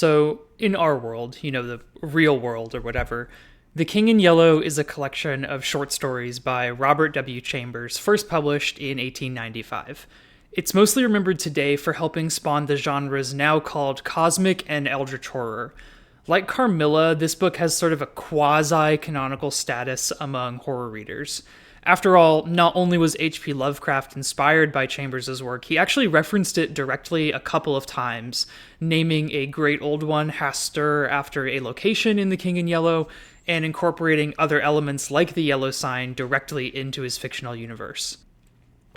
So, in our world, the real world or whatever, The King in Yellow is a collection of short stories by Robert W. Chambers, first published in 1895. It's mostly remembered today for helping spawn the genres now called cosmic and eldritch horror. Like Carmilla, this book has sort of a quasi-canonical status among horror readers. After all, not only was H.P. Lovecraft inspired by Chambers' work, he actually referenced it directly a couple of times, naming a great old one, Hastur, after a location in The King in Yellow, and incorporating other elements like the yellow sign directly into his fictional universe.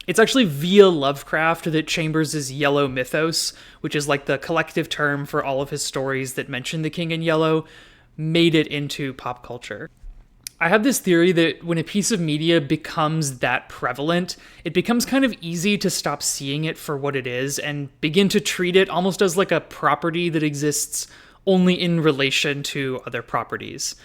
It's actually via Lovecraft that Chambers' Yellow mythos, which is like the collective term for all of his stories that mention the King in Yellow, made it into pop culture. I have this theory that when a piece of media becomes that prevalent, it becomes kind of easy to stop seeing it for what it is and begin to treat it almost as like a property that exists only in relation to other properties.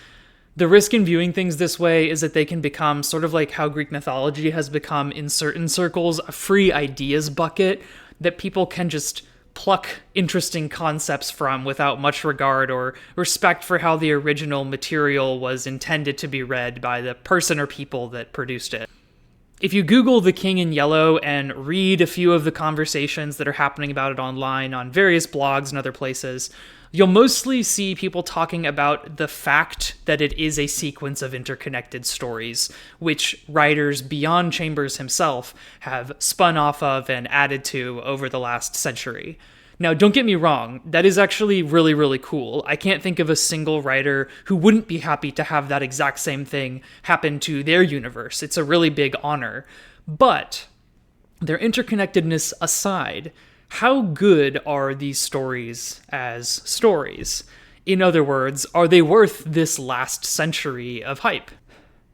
The risk in viewing things this way is that they can become sort of like how Greek mythology has become in certain circles, a free ideas bucket that people can just pluck interesting concepts from without much regard or respect for how the original material was intended to be read by the person or people that produced it. If you Google The King in Yellow and read a few of the conversations that are happening about it online on various blogs and other places, you'll mostly see people talking about the fact that it is a sequence of interconnected stories, which writers beyond Chambers himself have spun off of and added to over the last century. Now, don't get me wrong, that is actually really, really cool. I can't think of a single writer who wouldn't be happy to have that exact same thing happen to their universe. It's a really big honor. But, their interconnectedness aside, how good are these stories as stories? In other words, are they worth this last century of hype?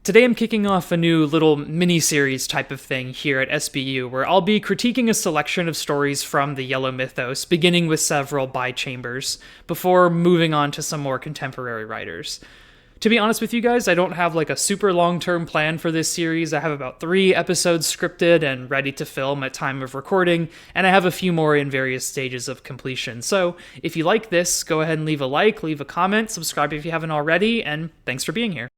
Today I'm kicking off a new little mini-series type of thing here at SBU, where I'll be critiquing a selection of stories from the Yellow mythos, beginning with several by Chambers, before moving on to some more contemporary writers. To be honest with you guys, I don't have like a super long-term plan for this series. I have about 3 episodes scripted and ready to film at time of recording, and I have a few more in various stages of completion. So if you like this, go ahead and leave a like, leave a comment, subscribe if you haven't already, and thanks for being here.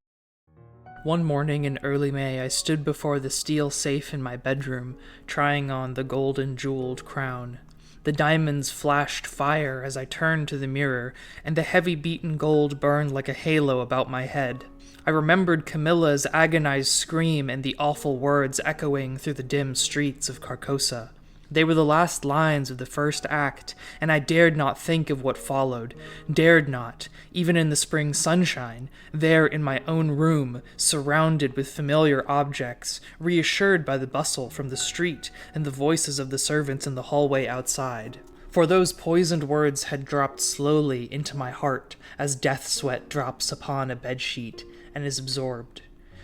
One morning in early May, I stood before the steel safe in my bedroom, trying on the golden jeweled crown. The diamonds flashed fire as I turned to the mirror, and the heavy beaten gold burned like a halo about my head. I remembered Camilla's agonized scream and the awful words echoing through the dim streets of Carcosa. They were the last lines of the first act, and I dared not think of what followed, dared not, even in the spring sunshine, there in my own room, surrounded with familiar objects, reassured by the bustle from the street and the voices of the servants in the hallway outside. For those poisoned words had dropped slowly into my heart, as death sweat drops upon a bedsheet and is absorbed.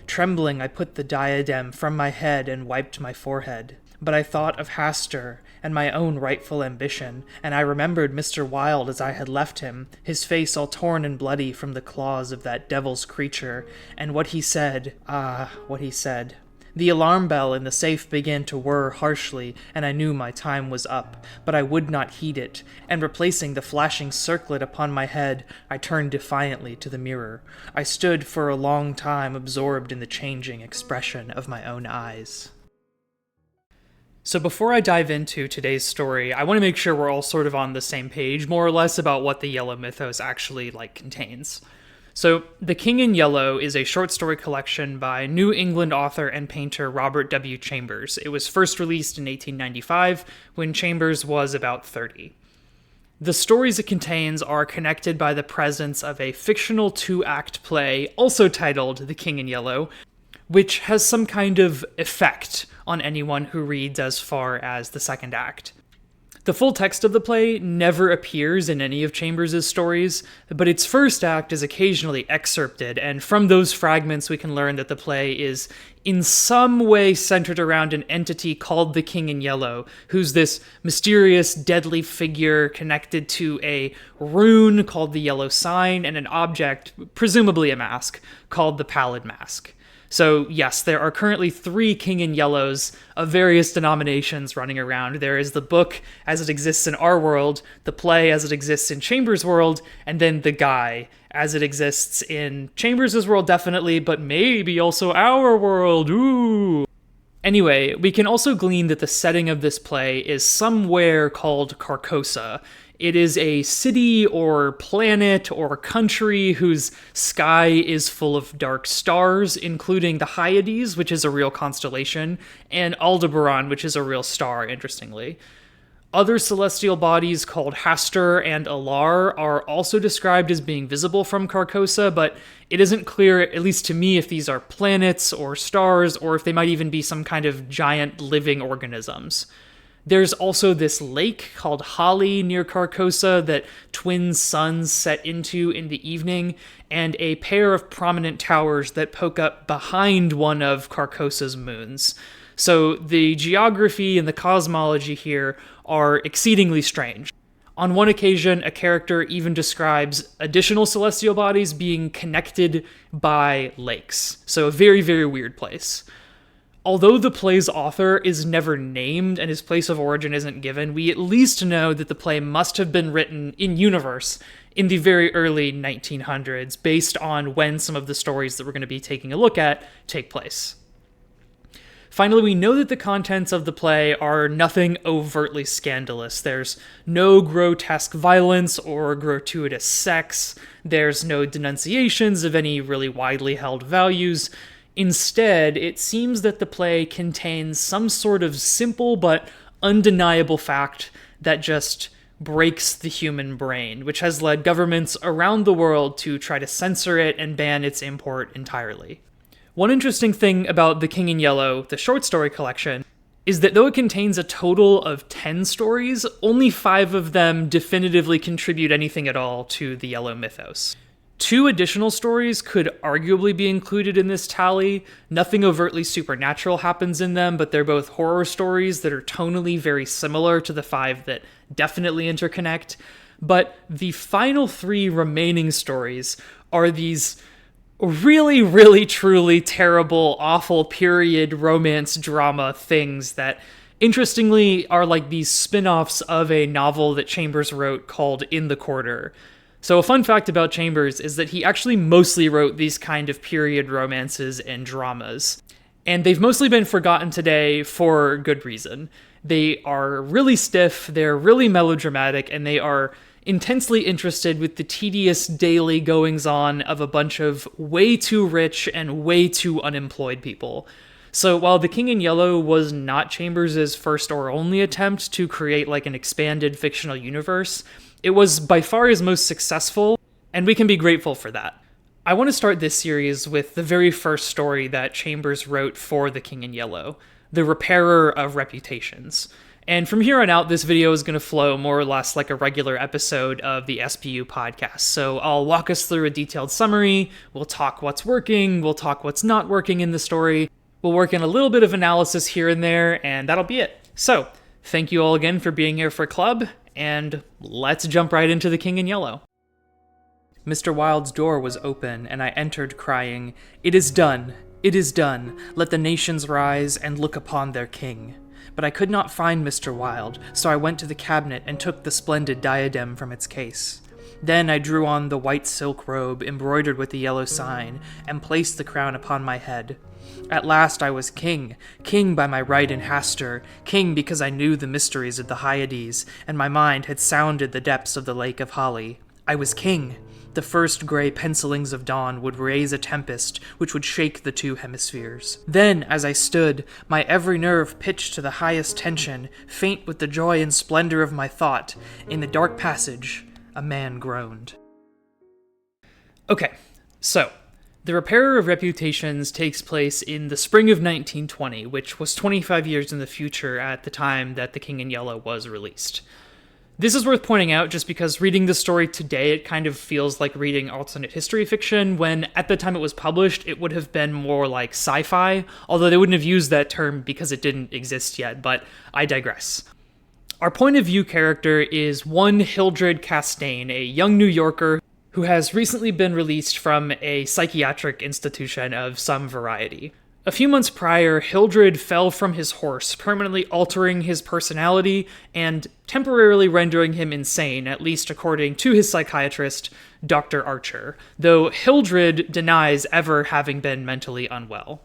Trembling, I put the diadem from my head and wiped my forehead. But I thought of Hastur and my own rightful ambition, and I remembered Mr. Wilde as I had left him, his face all torn and bloody from the claws of that devil's creature, and what he said, what he said. The alarm bell in the safe began to whir harshly, and I knew my time was up, but I would not heed it, and replacing the flashing circlet upon my head, I turned defiantly to the mirror. I stood for a long time absorbed in the changing expression of my own eyes. So before I dive into today's story, I want to make sure we're all sort of on the same page, more or less, about what the Yellow mythos actually, contains. So, The King in Yellow is a short story collection by New England author and painter Robert W. Chambers. It was first released in 1895, when Chambers was about 30. The stories it contains are connected by the presence of a fictional 2-act play, also titled The King in Yellow, which has some kind of effect on anyone who reads as far as the second act. The full text of the play never appears in any of Chambers' stories, but its first act is occasionally excerpted, and from those fragments we can learn that the play is in some way centered around an entity called the King in Yellow, who's this mysterious, deadly figure connected to a rune called the Yellow Sign and an object, presumably a mask, called the Pallid Mask. So yes, there are currently 3 King in Yellows of various denominations running around. There is the book as it exists in our world, the play as it exists in Chambers' world, and then the guy as it exists in Chambers' world definitely, but maybe also our world. Ooh. Anyway, we can also glean that the setting of this play is somewhere called Carcosa. It is a city or planet or country whose sky is full of dark stars, including the Hyades, which is a real constellation, and Aldebaran, which is a real star, interestingly. Other celestial bodies called Hastur and Alar are also described as being visible from Carcosa, but it isn't clear, at least to me, if these are planets or stars, or if they might even be some kind of giant living organisms. There's also this lake called Hali near Carcosa that twin suns set into in the evening, and a pair of prominent towers that poke up behind one of Carcosa's moons. So the geography and the cosmology here are exceedingly strange. On one occasion, a character even describes additional celestial bodies being connected by lakes. So a very, very weird place. Although the play's author is never named and his place of origin isn't given, we at least know that the play must have been written in-universe in the very early 1900s, based on when some of the stories that we're going to be taking a look at take place. Finally, we know that the contents of the play are nothing overtly scandalous. There's no grotesque violence or gratuitous sex. There's no denunciations of any really widely held values. Instead, it seems that the play contains some sort of simple but undeniable fact that just breaks the human brain, which has led governments around the world to try to censor it and ban its import entirely. One interesting thing about The King in Yellow, the short story collection, is that though it contains a total of 10 stories, only 5 of them definitively contribute anything at all to the Yellow mythos. 2 additional stories could arguably be included in this tally. Nothing overtly supernatural happens in them, but they're both horror stories that are tonally very similar to the 5 that definitely interconnect. But the final 3 remaining stories are these really, really, truly terrible, awful period romance drama things that, interestingly, are like these spin-offs of a novel that Chambers wrote called In the Quarter. So a fun fact about Chambers is that he actually mostly wrote these kind of period romances and dramas. And they've mostly been forgotten today for good reason. They are really stiff, they're really melodramatic, and they are intensely interested with the tedious daily goings-on of a bunch of way too rich and way too unemployed people. So while The King in Yellow was not Chambers' first or only attempt to create like an expanded fictional universe, it was by far his most successful, and we can be grateful for that. I want to start this series with the very first story that Chambers wrote for The King in Yellow, The Repairer of Reputations. And from here on out, this video is going to flow more or less like a regular episode of the SPU podcast. So I'll walk us through a detailed summary, we'll talk what's working, we'll talk what's not working in the story, we'll work in a little bit of analysis here and there, and that'll be it. So, thank you all again for being here for Club, and let's jump right into The King in Yellow. Mr. Wilde's door was open, and I entered crying, "It is done! It is done! Let the nations rise and look upon their king." But I could not find Mr. Wilde, so I went to the cabinet and took the splendid diadem from its case. Then I drew on the white silk robe embroidered with the yellow sign, and placed the crown upon my head. At last I was king, king by my right in Hastur, king because I knew the mysteries of the Hyades, and my mind had sounded the depths of the lake of Hali. I was king. The first gray pencilings of dawn would raise a tempest which would shake the 2 hemispheres. Then, as I stood, my every nerve pitched to the highest tension, faint with the joy and splendor of my thought, in the dark passage, a man groaned. Okay, so, The Repairer of Reputations takes place in the spring of 1920, which was 25 years in the future at the time that The King in Yellow was released. This is worth pointing out just because reading the story today, it kind of feels like reading alternate history fiction, when at the time it was published, it would have been more like sci-fi, although they wouldn't have used that term because it didn't exist yet, but I digress. Our point of view character is one Hildred Castaigne, a young New Yorker who has recently been released from a psychiatric institution of some variety. A few months prior, Hildred fell from his horse, permanently altering his personality and temporarily rendering him insane, at least according to his psychiatrist, Dr. Archer, though Hildred denies ever having been mentally unwell.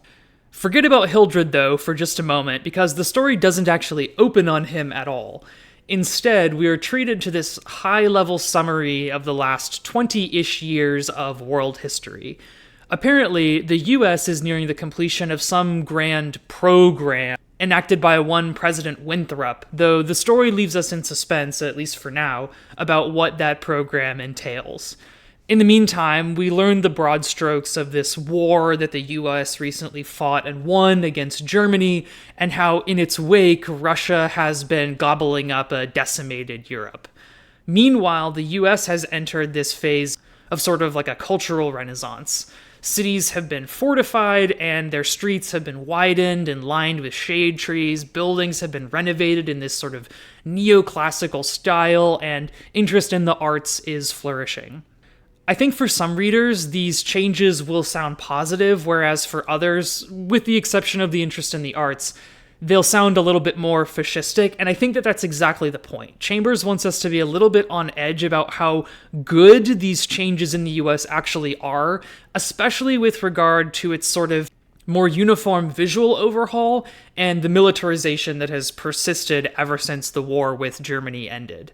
Forget about Hildred, though, for just a moment, because the story doesn't actually open on him at all. Instead, we are treated to this high-level summary of the last 20-ish years of world history. Apparently, the US is nearing the completion of some grand program enacted by one President Winthrop, though the story leaves us in suspense, at least for now, about what that program entails. In the meantime, we learn the broad strokes of this war that the US recently fought and won against Germany, and how in its wake, Russia has been gobbling up a decimated Europe. Meanwhile, the US has entered this phase of sort of like a cultural renaissance. Cities have been fortified, and their streets have been widened and lined with shade trees. Buildings have been renovated in this sort of neoclassical style, and interest in the arts is flourishing. I think for some readers, these changes will sound positive, whereas for others, with the exception of the interest in the arts, they'll sound a little bit more fascistic, and I think that that's exactly the point. Chambers wants us to be a little bit on edge about how good these changes in the US actually are, especially with regard to its sort of more uniform visual overhaul and the militarization that has persisted ever since the war with Germany ended.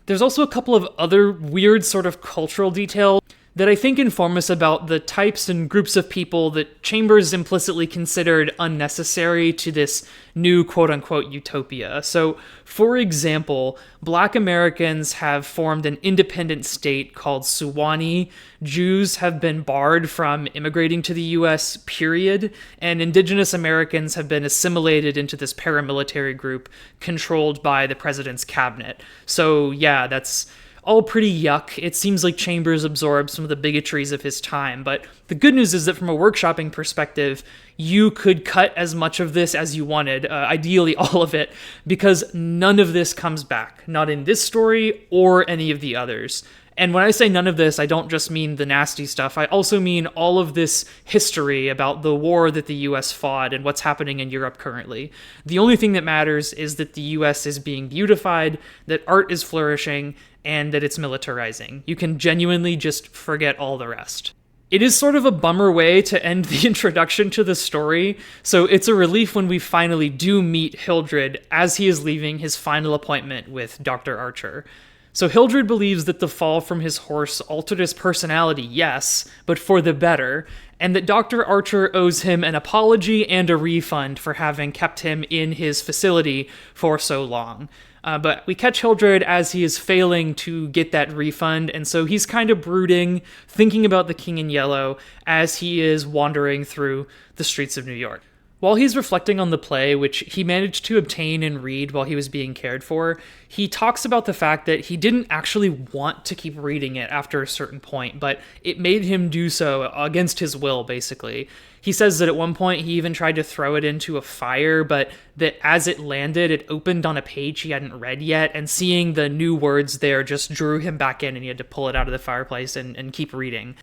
There's also a couple of other weird sort of cultural details that I think inform us about the types and groups of people that Chambers implicitly considered unnecessary to this new quote-unquote utopia. So, for example, Black Americans have formed an independent state called Suwannee. Jews have been barred from immigrating to the US, period, and Indigenous Americans have been assimilated into this paramilitary group controlled by the president's cabinet. So, yeah, that's all pretty yuck. It seems like Chambers absorbed some of the bigotries of his time, but the good news is that from a workshopping perspective, you could cut as much of this as you wanted, ideally all of it, because none of this comes back, not in this story or any of the others. And when I say none of this, I don't just mean the nasty stuff. I also mean all of this history about the war that the US fought and what's happening in Europe currently. The only thing that matters is that the US is being beautified, that art is flourishing, and that it's militarizing. You can genuinely just forget all the rest. It is sort of a bummer way to end the introduction to the story, so it's a relief when we finally do meet Hildred as he is leaving his final appointment with Dr. Archer. So Hildred believes that the fall from his horse altered his personality, yes, but for the better, and that Dr. Archer owes him an apology and a refund for having kept him in his facility for so long. But we catch Hildred as he is failing to get that refund, and so he's kind of brooding, thinking about the King in Yellow as he is wandering through the streets of New York. While he's reflecting on the play, which he managed to obtain and read while he was being cared for, he talks about the fact that he didn't actually want to keep reading it after a certain point, but it made him do so against his will, basically. He says that at one point he even tried to throw it into a fire, but that as it landed, it opened on a page he hadn't read yet, and seeing the new words there just drew him back in, and he had to pull it out of the fireplace and keep reading.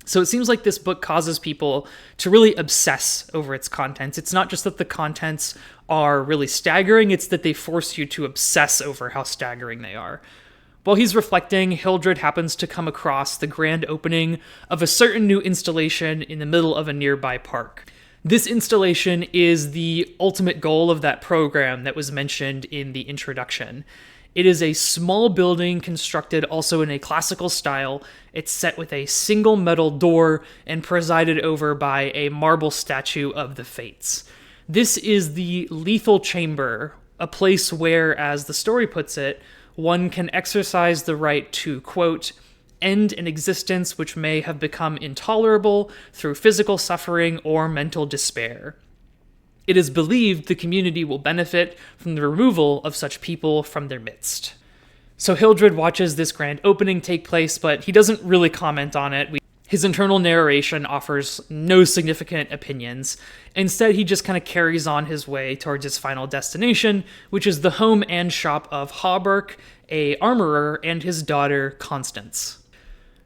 So it seems like this book causes people to really obsess over its contents. It's not just that the contents are really staggering, it's that they force you to obsess over how staggering they are. While he's reflecting, Hildred happens to come across the grand opening of a certain new installation in the middle of a nearby park. This installation is the ultimate goal of that program that was mentioned in the introduction. It is a small building constructed also in a classical style. It's set with a single metal door and presided over by a marble statue of the Fates. This is the lethal chamber, a place where, as the story puts it, one can exercise the right to, quote, end an existence which may have become intolerable through physical suffering or mental despair. It is believed the community will benefit from the removal of such people from their midst. So Hildred watches this grand opening take place, but he doesn't really comment on it. His internal narration offers no significant opinions. Instead, he just kind of carries on his way towards his final destination, which is the home and shop of Hawberk, a armorer, and his daughter, Constance.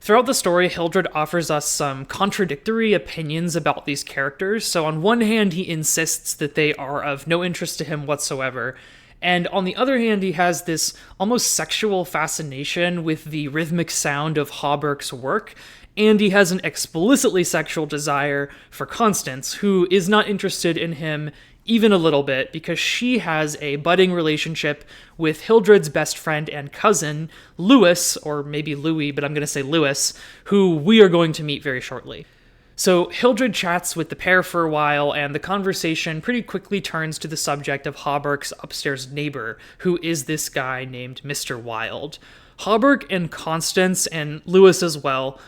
Throughout the story, Hildred offers us some contradictory opinions about these characters. So on one hand, he insists that they are of no interest to him whatsoever, and on the other hand, he has this almost sexual fascination with the rhythmic sound of Hawberk's work, and he has an explicitly sexual desire for Constance, who is not interested in him even a little bit, because she has a budding relationship with Hildred's best friend and cousin, Lewis, or maybe Louis, but I'm going to say Lewis, who we are going to meet very shortly. So Hildred chats with the pair for a while, and the conversation pretty quickly turns to the subject of Hawberk's upstairs neighbor, who is this guy named Mr. Wilde. Hawberk and Constance, and Lewis as well,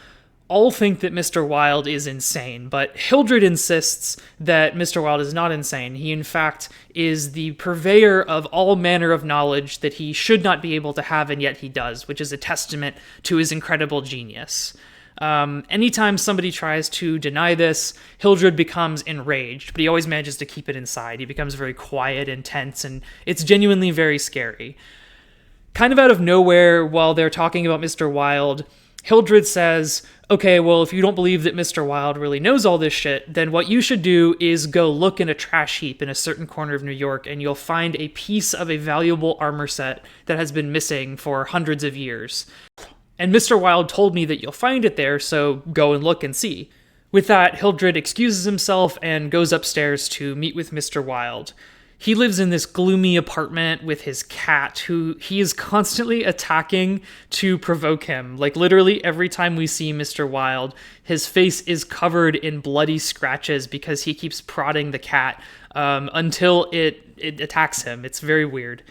all think that Mr. Wilde is insane, but Hildred insists that Mr. Wilde is not insane. He, in fact, is the purveyor of all manner of knowledge that he should not be able to have, and yet he does, which is a testament to his incredible genius. Anytime somebody tries to deny this, Hildred becomes enraged, but he always manages to keep it inside. He becomes very quiet and tense, and it's genuinely very scary. Kind of out of nowhere, while they're talking about Mr. Wilde, Hildred says, okay, well, if you don't believe that Mr. Wilde really knows all this shit, then what you should do is go look in a trash heap in a certain corner of New York, and you'll find a piece of a valuable armor set that has been missing for hundreds of years. And Mr. Wilde told me that you'll find it there, so go and look and see. With that, Hildred excuses himself and goes upstairs to meet with Mr. Wilde. He lives in this gloomy apartment with his cat, who he is constantly attacking to provoke him. Like, literally every time we see Mr. Wilde, his face is covered in bloody scratches because he keeps prodding the cat until it attacks him. It's very weird.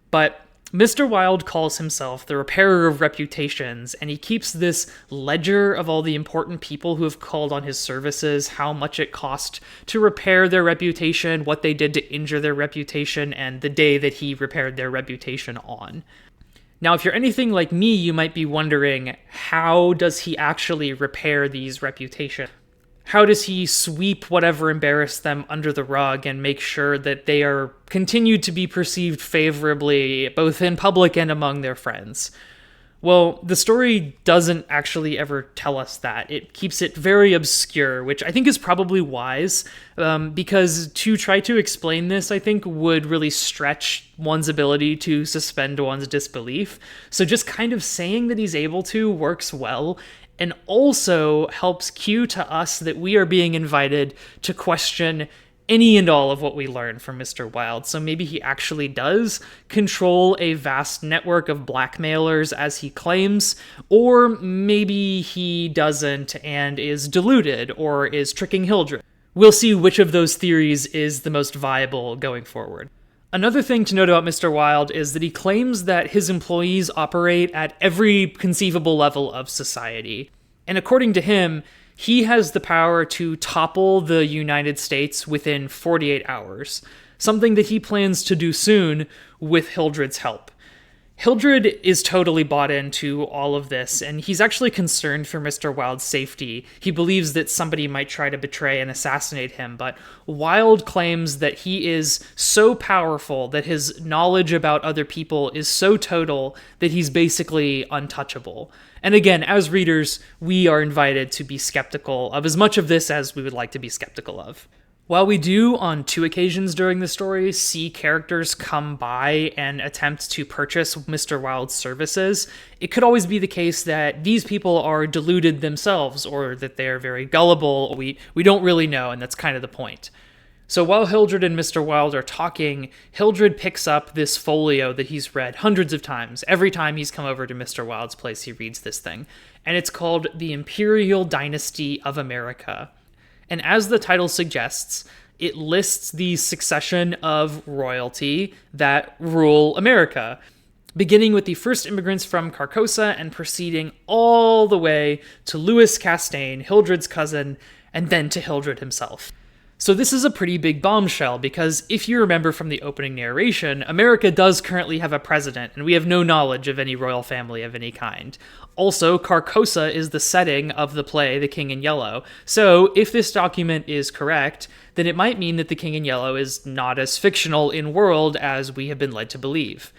But Mr. Wilde calls himself the repairer of reputations, and he keeps this ledger of all the important people who have called on his services, how much it cost to repair their reputation, what they did to injure their reputation, and the day that he repaired their reputation on. Now, if you're anything like me, you might be wondering, how does he actually repair these reputations? How does he sweep whatever embarrassed them under the rug and make sure that they are continued to be perceived favorably, both in public and among their friends? Well, the story doesn't actually ever tell us that. It keeps it very obscure, which I think is probably wise, because to try to explain this, I think, would really stretch one's ability to suspend one's disbelief. So just kind of saying that he's able to works well, and also helps cue to us that we are being invited to question any and all of what we learn from Mr. Wilde. So maybe he actually does control a vast network of blackmailers, as he claims, or maybe he doesn't and is deluded or is tricking Hildred. We'll see which of those theories is the most viable going forward. Another thing to note about Mr. Wilde is that he claims that his employees operate at every conceivable level of society. And according to him, he has the power to topple the United States within 48 hours, something that he plans to do soon with Hildred's help. Hildred is totally bought into all of this, and he's actually concerned for Mr. Wilde's safety. He believes that somebody might try to betray and assassinate him, but Wilde claims that he is so powerful that his knowledge about other people is so total that he's basically untouchable. And again, as readers, we are invited to be skeptical of as much of this as we would like to be skeptical of. While we do, on 2 occasions during the story, see characters come by and attempt to purchase Mr. Wilde's services, it could always be the case that these people are deluded themselves, or that they are very gullible. We don't really know, and that's kind of the point. So while Hildred and Mr. Wilde are talking, Hildred picks up this folio that he's read hundreds of times. Every time he's come over to Mr. Wilde's place, he reads this thing. And it's called The Imperial Dynasty of America. And as the title suggests, it lists the succession of royalty that rule America, beginning with the first immigrants from Carcosa and proceeding all the way to Louis Castaigne, Hildred's cousin, and then to Hildred himself. So this is a pretty big bombshell, because if you remember from the opening narration, America does currently have a president, and we have no knowledge of any royal family of any kind. Also, Carcosa is the setting of the play The King in Yellow, so if this document is correct, then it might mean that The King in Yellow is not as fictional in world as we have been led to believe.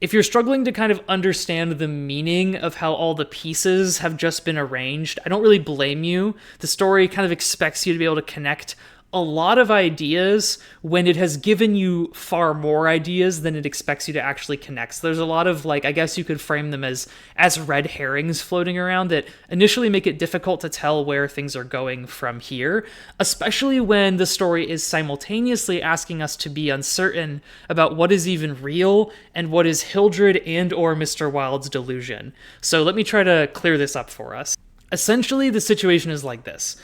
If you're struggling to kind of understand the meaning of how all the pieces have just been arranged, I don't really blame you. The story kind of expects you to be able to connect a lot of ideas when it has given you far more ideas than it expects you to actually connect. So there's a lot of, like, I guess you could frame them as red herrings floating around that initially make it difficult to tell where things are going from here, especially when the story is simultaneously asking us to be uncertain about what is even real and what is Hildred and or Mr. Wilde's delusion. So let me try to clear this up for us. Essentially, the situation is like this.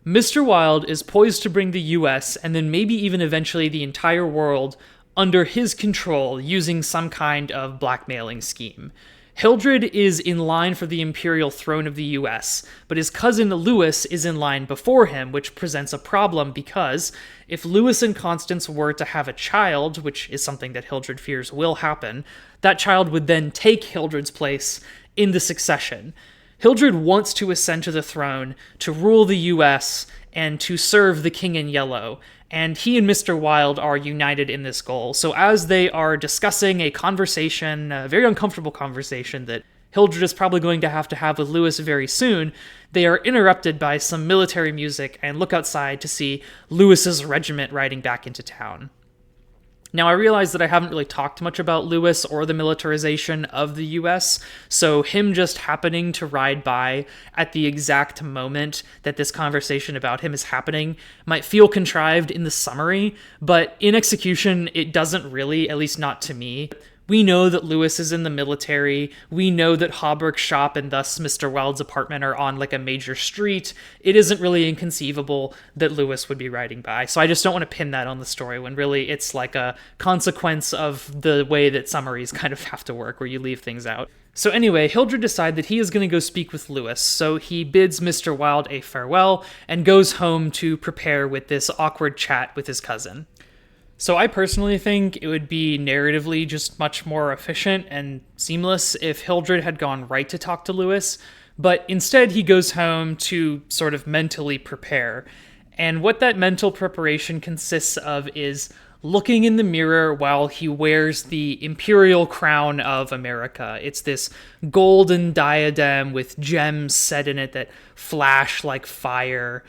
Mr. Wilde is poised to bring the US and then maybe even eventually the entire world under his control using some kind of blackmailing scheme. Hildred is in line for the Imperial throne of the US, but his cousin Louis is in line before him, which presents a problem because if Louis and Constance were to have a child, which is something that Hildred fears will happen, that child would then take Hildred's place in the succession. Hildred wants to ascend to the throne, to rule the US, and to serve the King in Yellow, and he and Mr. Wilde are united in this goal. So as they are discussing a conversation, a very uncomfortable conversation that Hildred is probably going to have with Louis very soon, they are interrupted by some military music and look outside to see Louis's regiment riding back into town. Now, I realize that I haven't really talked much about Louis or the militarization of the US, so him just happening to ride by at the exact moment that this conversation about him is happening might feel contrived in the summary, but in execution, it doesn't really, at least not to me. We know that Louis is in the military. We know that Hawberk's shop and thus Mr. Wilde's apartment are on like a major street. It isn't really inconceivable that Louis would be riding by. So I just don't want to pin that on the story when really it's like a consequence of the way that summaries kind of have to work where you leave things out. So anyway, Hildred decides that he is going to go speak with Louis, so he bids Mr. Wilde a farewell and goes home to prepare with this awkward chat with his cousin. So I personally think it would be narratively just much more efficient and seamless if Hildred had gone right to talk to Louis, but instead he goes home to sort of mentally prepare. And what that mental preparation consists of is looking in the mirror while he wears the Imperial crown of America. It's this golden diadem with gems set in it that flash like fire.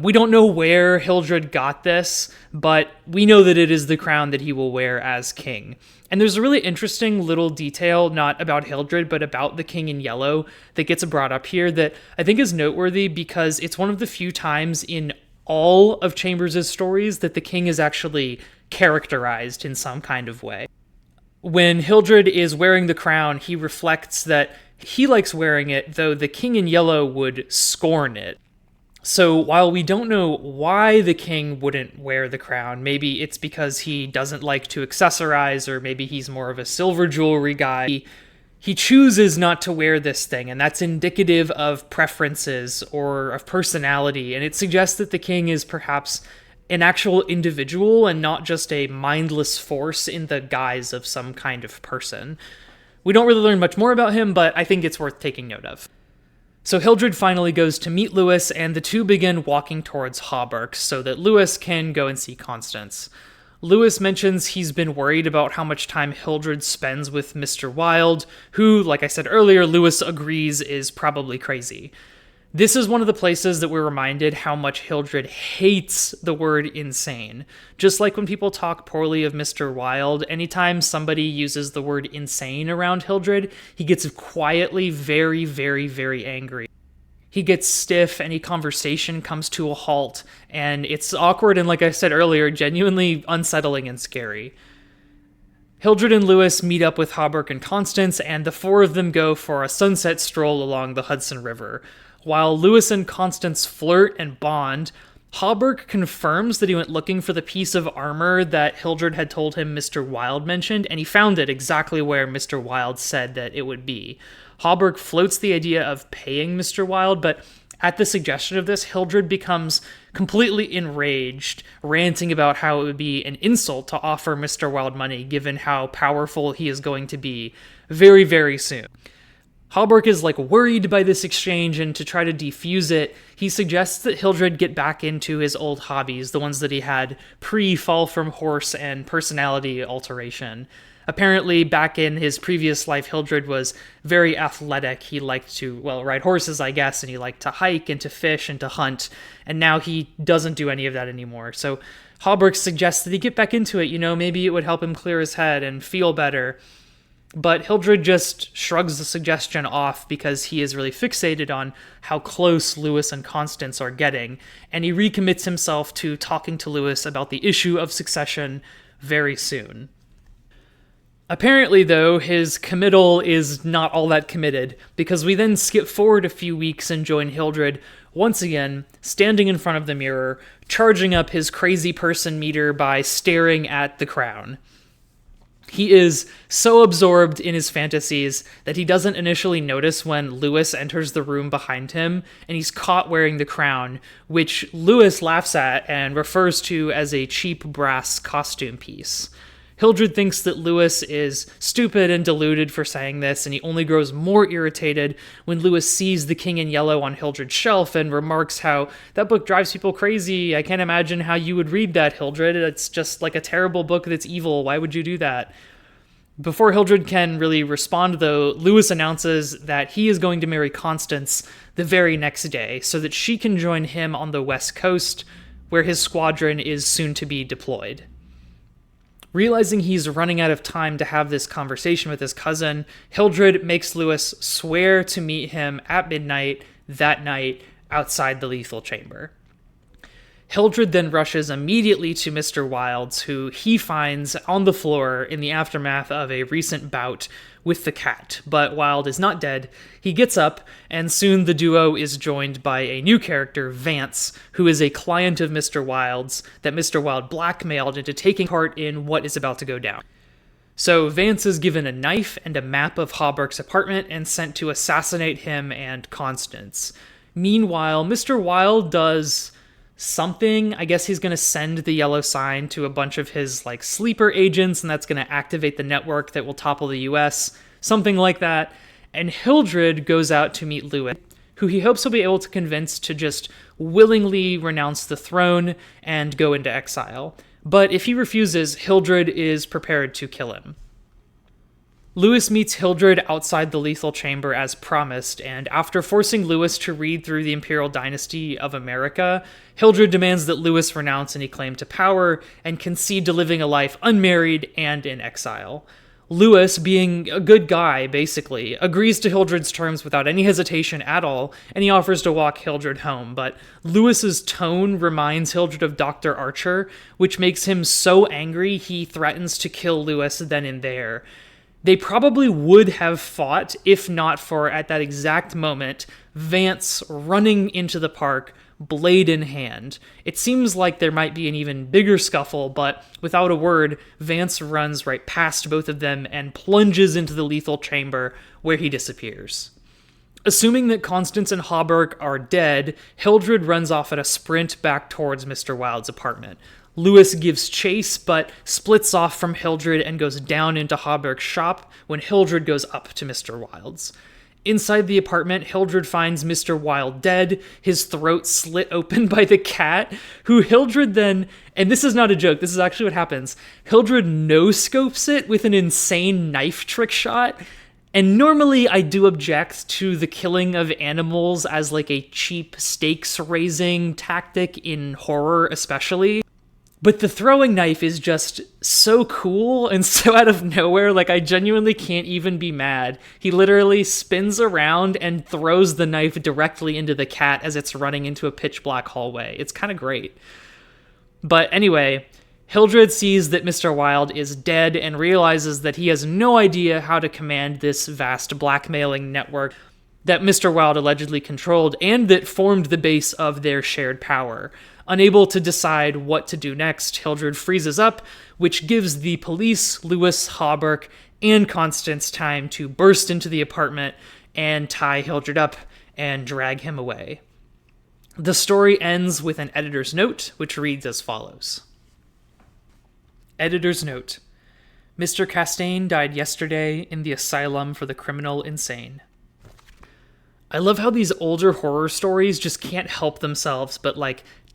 We don't know where Hildred got this, but we know that it is the crown that he will wear as king. And there's a really interesting little detail, not about Hildred, but about the King in Yellow that gets brought up here that I think is noteworthy because it's one of the few times in all of Chambers' stories that the king is actually characterized in some kind of way. When Hildred is wearing the crown, he reflects that he likes wearing it, though the King in Yellow would scorn it. So while we don't know why the king wouldn't wear the crown, maybe it's because he doesn't like to accessorize, or maybe he's more of a silver jewelry guy, he chooses not to wear this thing, and that's indicative of preferences or of personality, and it suggests that the king is perhaps an actual individual and not just a mindless force in the guise of some kind of person. We don't really learn much more about him, but I think it's worth taking note of. So Hildred finally goes to meet Louis, and the two begin walking towards Hawberk so that Louis can go and see Constance. Louis mentions he's been worried about how much time Hildred spends with Mr. Wilde, who, like I said earlier, Louis agrees is probably crazy. This is one of the places that we're reminded how much Hildred hates the word insane. Just like when people talk poorly of Mr. Wilde, anytime somebody uses the word insane around Hildred, he gets quietly very, very, very angry. He gets stiff, any conversation comes to a halt, and it's awkward and, like I said earlier, genuinely unsettling and scary. Hildred and Louis meet up with Hawberk and Constance, and the four of them go for a sunset stroll along the Hudson River. While Louis and Constance flirt and bond, Hawberk confirms that he went looking for the piece of armor that Hildred had told him Mr. Wilde mentioned, and he found it exactly where Mr. Wilde said that it would be. Hawberk floats the idea of paying Mr. Wilde, but at the suggestion of this, Hildred becomes completely enraged, ranting about how it would be an insult to offer Mr. Wilde money given how powerful he is going to be very, very soon. Hawberk is worried by this exchange, and to try to defuse it, he suggests that Hildred get back into his old hobbies, the ones that he had pre-Fall from Horse and personality alteration. Apparently, back in his previous life, Hildred was very athletic. He liked to, well, ride horses, I guess, and he liked to hike and to fish and to hunt. And now he doesn't do any of that anymore. So Hallberg suggests that he get back into it. Maybe it would help him clear his head and feel better. But Hildred just shrugs the suggestion off because he is really fixated on how close Lewis and Constance are getting, and he recommits himself to talking to Lewis about the issue of succession very soon. Apparently, though, his committal is not all that committed, because we then skip forward a few weeks and join Hildred once again, standing in front of the mirror, charging up his crazy person meter by staring at the crown. He is so absorbed in his fantasies that he doesn't initially notice when Lewis enters the room behind him, and he's caught wearing the crown, which Lewis laughs at and refers to as a cheap brass costume piece. Hildred thinks that Lewis is stupid and deluded for saying this, and he only grows more irritated when Lewis sees The King in Yellow on Hildred's shelf and remarks how that book drives people crazy. I can't imagine how you would read that, Hildred. It's just like a terrible book that's evil. Why would you do that? Before Hildred can really respond, though, Lewis announces that he is going to marry Constance the very next day so that she can join him on the West Coast, where his squadron is soon to be deployed. Realizing he's running out of time to have this conversation with his cousin, Hildred makes Lewis swear to meet him at midnight that night outside the lethal chamber. Hildred then rushes immediately to Mr. Wilde's, who he finds on the floor in the aftermath of a recent bout with the cat. But Wilde is not dead. He gets up, and soon the duo is joined by a new character, Vance, who is a client of Mr. Wilde's that Mr. Wilde blackmailed into taking part in what is about to go down. So Vance is given a knife and a map of Hawberk's apartment and sent to assassinate him and Constance. Meanwhile, Mr. Wilde does something. I guess he's going to send the yellow sign to a bunch of his sleeper agents, and that's going to activate the network that will topple the US, something like that. And Hildred goes out to meet Lewis, who he hopes he'll be able to convince to just willingly renounce the throne and go into exile. But if he refuses, Hildred is prepared to kill him. Lewis meets Hildred outside the lethal chamber as promised, and after forcing Lewis to read through the Imperial Dynasty of America, Hildred demands that Lewis renounce any claim to power and concede to living a life unmarried and in exile. Lewis, being a good guy, basically, agrees to Hildred's terms without any hesitation at all, and he offers to walk Hildred home, but Lewis's tone reminds Hildred of Dr. Archer, which makes him so angry he threatens to kill Lewis then and there. They probably would have fought if not for, at that exact moment, Vance running into the park, blade in hand. It seems like there might be an even bigger scuffle, but without a word, Vance runs right past both of them and plunges into the lethal chamber, where he disappears. Assuming that Constance and Hawberk are dead, Hildred runs off at a sprint back towards Mr. Wilde's apartment. Lewis gives chase, but splits off from Hildred and goes down into Hawberk's shop when Hildred goes up to Mr. Wilde's. Inside the apartment, Hildred finds Mr. Wilde dead, his throat slit open by the cat, who Hildred then, and this is not a joke, this is actually what happens, Hildred no-scopes it with an insane knife trick shot. And normally I do object to the killing of animals as a cheap stakes-raising tactic in horror especially. But the throwing knife is just so cool and so out of nowhere, I genuinely can't even be mad. He literally spins around and throws the knife directly into the cat as it's running into a pitch black hallway. It's kind of great. But anyway, Hildred sees that Mr. Wilde is dead and realizes that he has no idea how to command this vast blackmailing network that Mr. Wilde allegedly controlled and that formed the base of their shared power. Unable to decide what to do next, Hildred freezes up, which gives the police, Lewis, Hawberk, and Constance time to burst into the apartment and tie Hildred up and drag him away. The story ends with an editor's note, which reads as follows. Editor's note. Mr. Castaigne died yesterday in the asylum for the criminal insane. I love how these older horror stories just can't help themselves but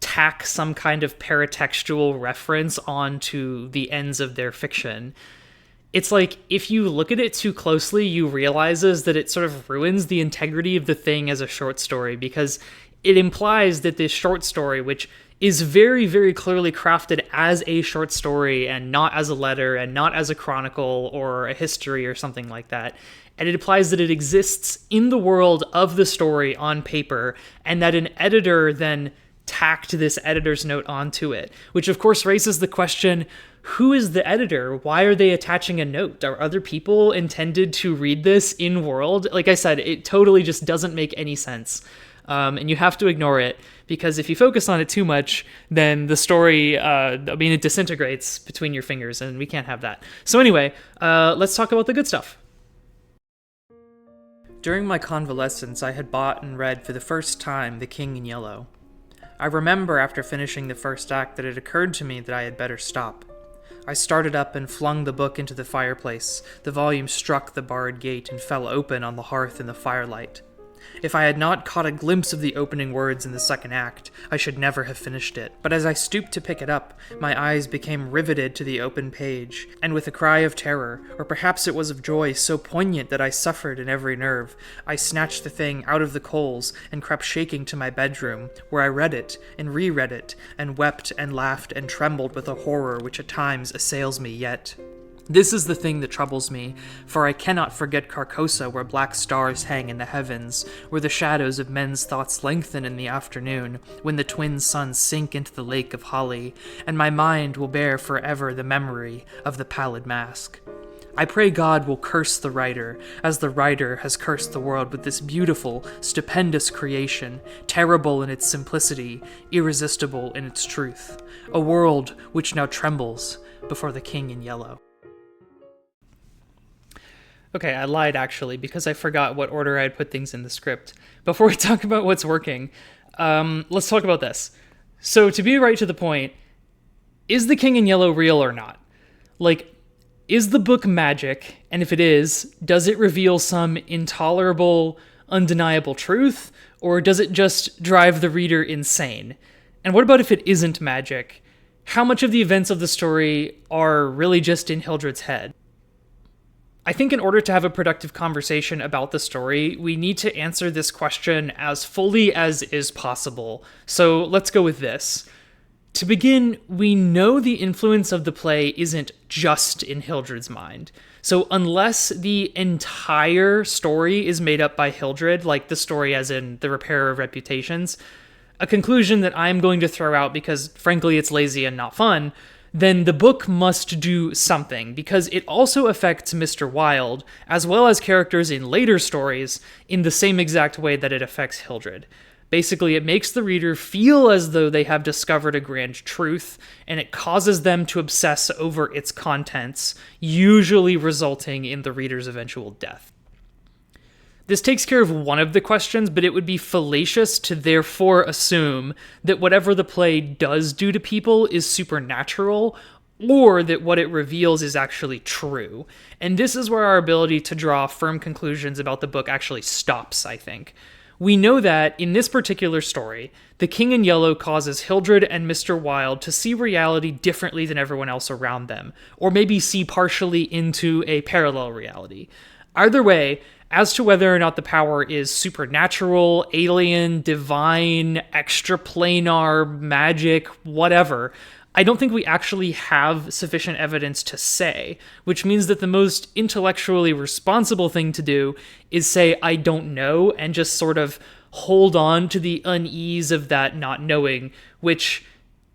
tack some kind of paratextual reference onto the ends of their fiction. it's like if you look at it too closely, you realizes that it sort of ruins the integrity of the thing as a short story, because it implies that this short story, which is very, very clearly crafted as a short story and not as a letter and not as a chronicle or a history or something like that. And it implies that it exists in the world of the story on paper, and that an editor then tacked this editor's note onto it, which of course raises the question, who is the editor? Why are they attaching a note? Are other people intended to read this in world? Like I said, it totally just doesn't make any sense. And you have to ignore it, because if you focus on it too much, then the story, it disintegrates between your fingers, and we can't have that. So anyway, let's talk about the good stuff. During my convalescence, I had bought and read for the first time The King in Yellow. I remember after finishing the first act that it occurred to me that I had better stop. I started up and flung the book into the fireplace. The volume struck the barred gate and fell open on the hearth in the firelight. If I had not caught a glimpse of the opening words in the second act, I should never have finished it. But as I stooped to pick it up, my eyes became riveted to the open page, and with a cry of terror, or perhaps it was of joy so poignant that I suffered in every nerve, I snatched the thing out of the coals and crept shaking to my bedroom, where I read it, and reread it, and wept and laughed and trembled with a horror which at times assails me yet. This is the thing that troubles me, for I cannot forget Carcosa, where black stars hang in the heavens, where the shadows of men's thoughts lengthen in the afternoon, when the twin suns sink into the lake of holly, and my mind will bear forever the memory of the pallid mask. I pray God will curse the writer, as the writer has cursed the world with this beautiful, stupendous creation, terrible in its simplicity, irresistible in its truth, a world which now trembles before the King in Yellow. Okay, I lied actually, because I forgot what order I had put things in the script. Before we talk about what's working, let's talk about this. So to be right to the point, is the King in Yellow real or not? Like, is the book magic? And if it is, does it reveal some intolerable, undeniable truth? Or does it just drive the reader insane? And what about if it isn't magic? How much of the events of the story are really just in Hildred's head? I think in order to have a productive conversation about the story, we need to answer this question as fully as is possible. So let's go with this. To begin, we know the influence of the play isn't just in Hildred's mind. So unless the entire story is made up by Hildred, like the story as in The Repairer of Reputations, a conclusion that I'm going to throw out because frankly it's lazy and not fun, then the book must do something, because it also affects Mr. Wilde, as well as characters in later stories, in the same exact way that it affects Hildred. Basically, it makes the reader feel as though they have discovered a grand truth, and it causes them to obsess over its contents, usually resulting in the reader's eventual death. This takes care of one of the questions, but it would be fallacious to therefore assume that whatever the play does do to people is supernatural, or that what it reveals is actually true. And this is where our ability to draw firm conclusions about the book actually stops, I think. We know that, in this particular story, the King in Yellow causes Hildred and Mr. Wilde to see reality differently than everyone else around them, or maybe see partially into a parallel reality. Either way, as to whether or not the power is supernatural, alien, divine, extraplanar, magic, whatever, I don't think we actually have sufficient evidence to say, which means that the most intellectually responsible thing to do is say, I don't know, and just sort of hold on to the unease of that not knowing, which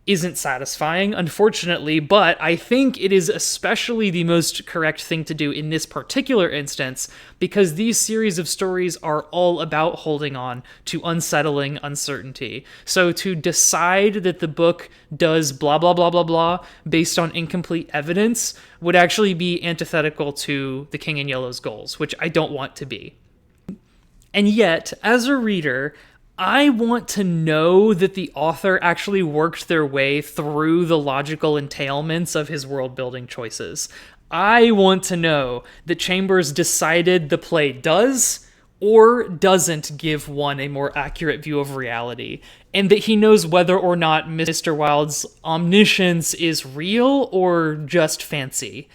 isn't satisfying, unfortunately, but I think it is especially the most correct thing to do in this particular instance, because these series of stories are all about holding on to unsettling uncertainty. So to decide that the book does blah blah blah blah blah based on incomplete evidence would actually be antithetical to the King in Yellow's goals, which I don't want to be. And yet, as a reader, I want to know that the author actually worked their way through the logical entailments of his world-building choices. I want to know that Chambers decided the play does or doesn't give one a more accurate view of reality, and that he knows whether or not Mr. Wilde's omniscience is real or just fancy.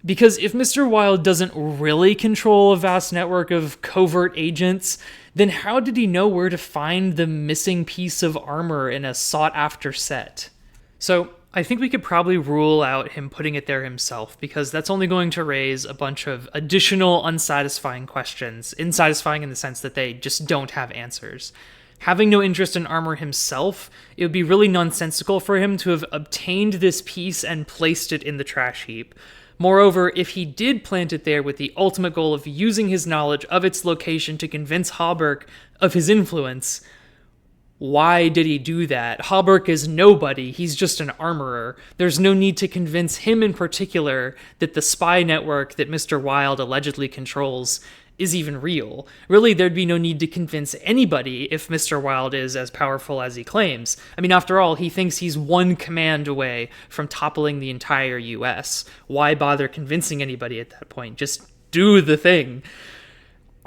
Because if Mr. Wilde doesn't really control a vast network of covert agents, then how did he know where to find the missing piece of armor in a sought-after set? So I think we could probably rule out him putting it there himself, because that's only going to raise a bunch of additional unsatisfying questions, unsatisfying in the sense that they just don't have answers. Having no interest in armor himself, it would be really nonsensical for him to have obtained this piece and placed it in the trash heap. Moreover, if he did plant it there with the ultimate goal of using his knowledge of its location to convince Hallberg of his influence, why did he do that? Hallberg is nobody, he's just an armorer. There's no need to convince him in particular that the spy network that Mr. Wilde allegedly controls is even real. Really, there'd be no need to convince anybody if Mr. Wilde is as powerful as he claims. I mean, after all, he thinks he's one command away from toppling the entire US. Why bother convincing anybody at that point? Just do the thing.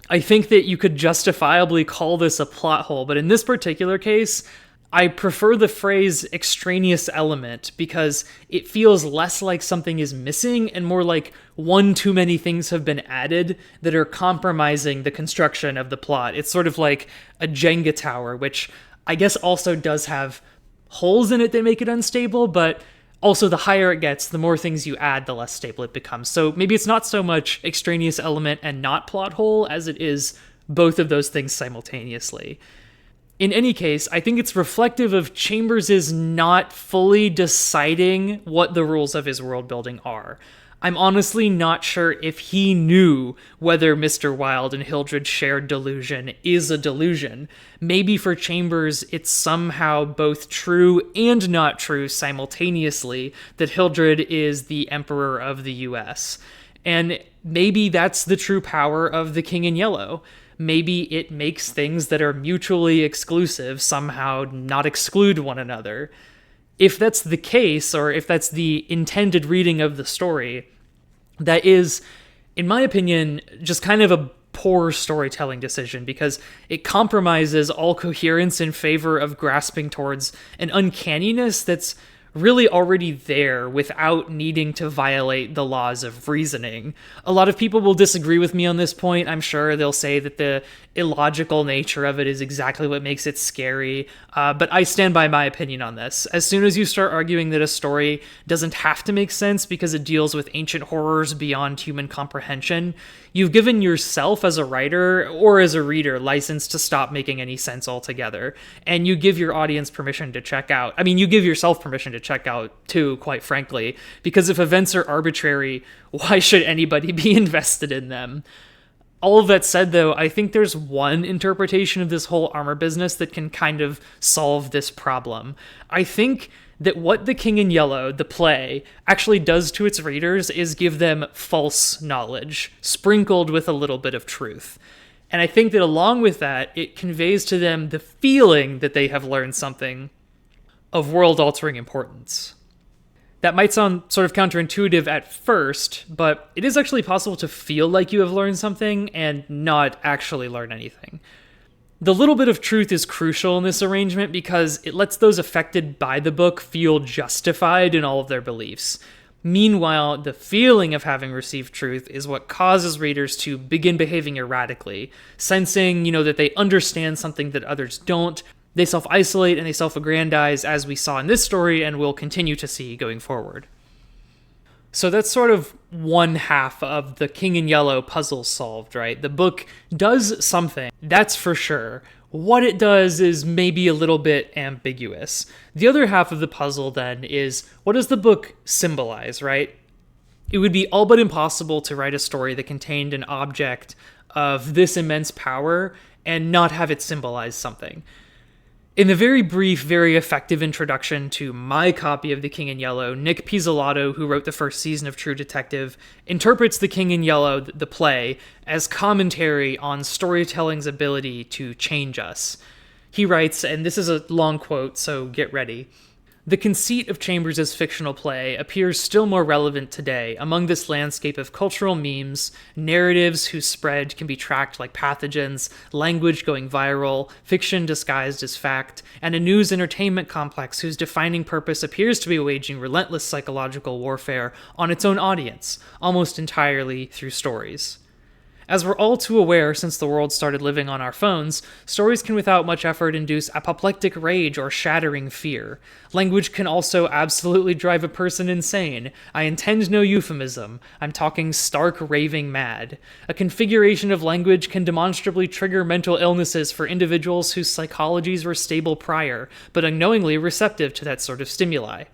I think that you could justifiably call this a plot hole, but in this particular case, I prefer the phrase extraneous element because it feels less like something is missing and more like one too many things have been added that are compromising the construction of the plot. It's sort of like a Jenga tower, which I guess also does have holes in it that make it unstable, but also the higher it gets, the more things you add, the less stable it becomes. So maybe it's not so much extraneous element and not plot hole as it is both of those things simultaneously. In any case, I think it's reflective of Chambers' not fully deciding what the rules of his world building are. I'm honestly not sure if he knew whether Mr. Wilde and Hildred's shared delusion is a delusion. Maybe for Chambers, it's somehow both true and not true simultaneously that Hildred is the Emperor of the US. And maybe that's the true power of the King in Yellow. Maybe it makes things that are mutually exclusive somehow not exclude one another. If that's the case, or if that's the intended reading of the story, that is, in my opinion, just kind of a poor storytelling decision because it compromises all coherence in favor of grasping towards an uncanniness that's really already there without needing to violate the laws of reasoning. A lot of people will disagree with me on this point. I'm sure they'll say that the illogical nature of it is exactly what makes it scary, but I stand by my opinion on this. As soon as you start arguing that a story doesn't have to make sense because it deals with ancient horrors beyond human comprehension, you've given yourself as a writer or as a reader license to stop making any sense altogether. And you give your audience permission to check out. I mean, you give yourself permission to check out too, quite frankly, because if events are arbitrary, why should anybody be invested in them? All of that said, though, I think there's one interpretation of this whole armor business that can kind of solve this problem. I think that what The King in Yellow, the play, actually does to its readers is give them false knowledge, sprinkled with a little bit of truth. And I think that along with that, it conveys to them the feeling that they have learned something of world-altering importance. That might sound sort of counterintuitive at first, but it is actually possible to feel like you have learned something and not actually learn anything. The little bit of truth is crucial in this arrangement because it lets those affected by the book feel justified in all of their beliefs. Meanwhile, the feeling of having received truth is what causes readers to begin behaving erratically, sensing, that they understand something that others don't. They self-isolate and they self-aggrandize, as we saw in this story and will continue to see going forward. So that's sort of one half of the King in Yellow puzzle solved, right? The book does something, that's for sure. What it does is maybe a little bit ambiguous. The other half of the puzzle then is, what does the book symbolize, right? It would be all but impossible to write a story that contained an object of this immense power and not have it symbolize something. In the very brief, very effective introduction to my copy of The King in Yellow, Nick Pizzolatto, who wrote the first season of True Detective, interprets The King in Yellow, the play, as commentary on storytelling's ability to change us. He writes, and this is a long quote, so get ready, The conceit of Chambers' fictional play appears still more relevant today among this landscape of cultural memes, narratives whose spread can be tracked like pathogens, language going viral, fiction disguised as fact, and a news entertainment complex whose defining purpose appears to be waging relentless psychological warfare on its own audience, almost entirely through stories. As we're all too aware since the world started living on our phones, stories can without much effort induce apoplectic rage or shattering fear. Language can also absolutely drive a person insane. I intend no euphemism. I'm talking stark raving mad. A configuration of language can demonstrably trigger mental illnesses for individuals whose psychologies were stable prior, but unknowingly receptive to that sort of stimuli.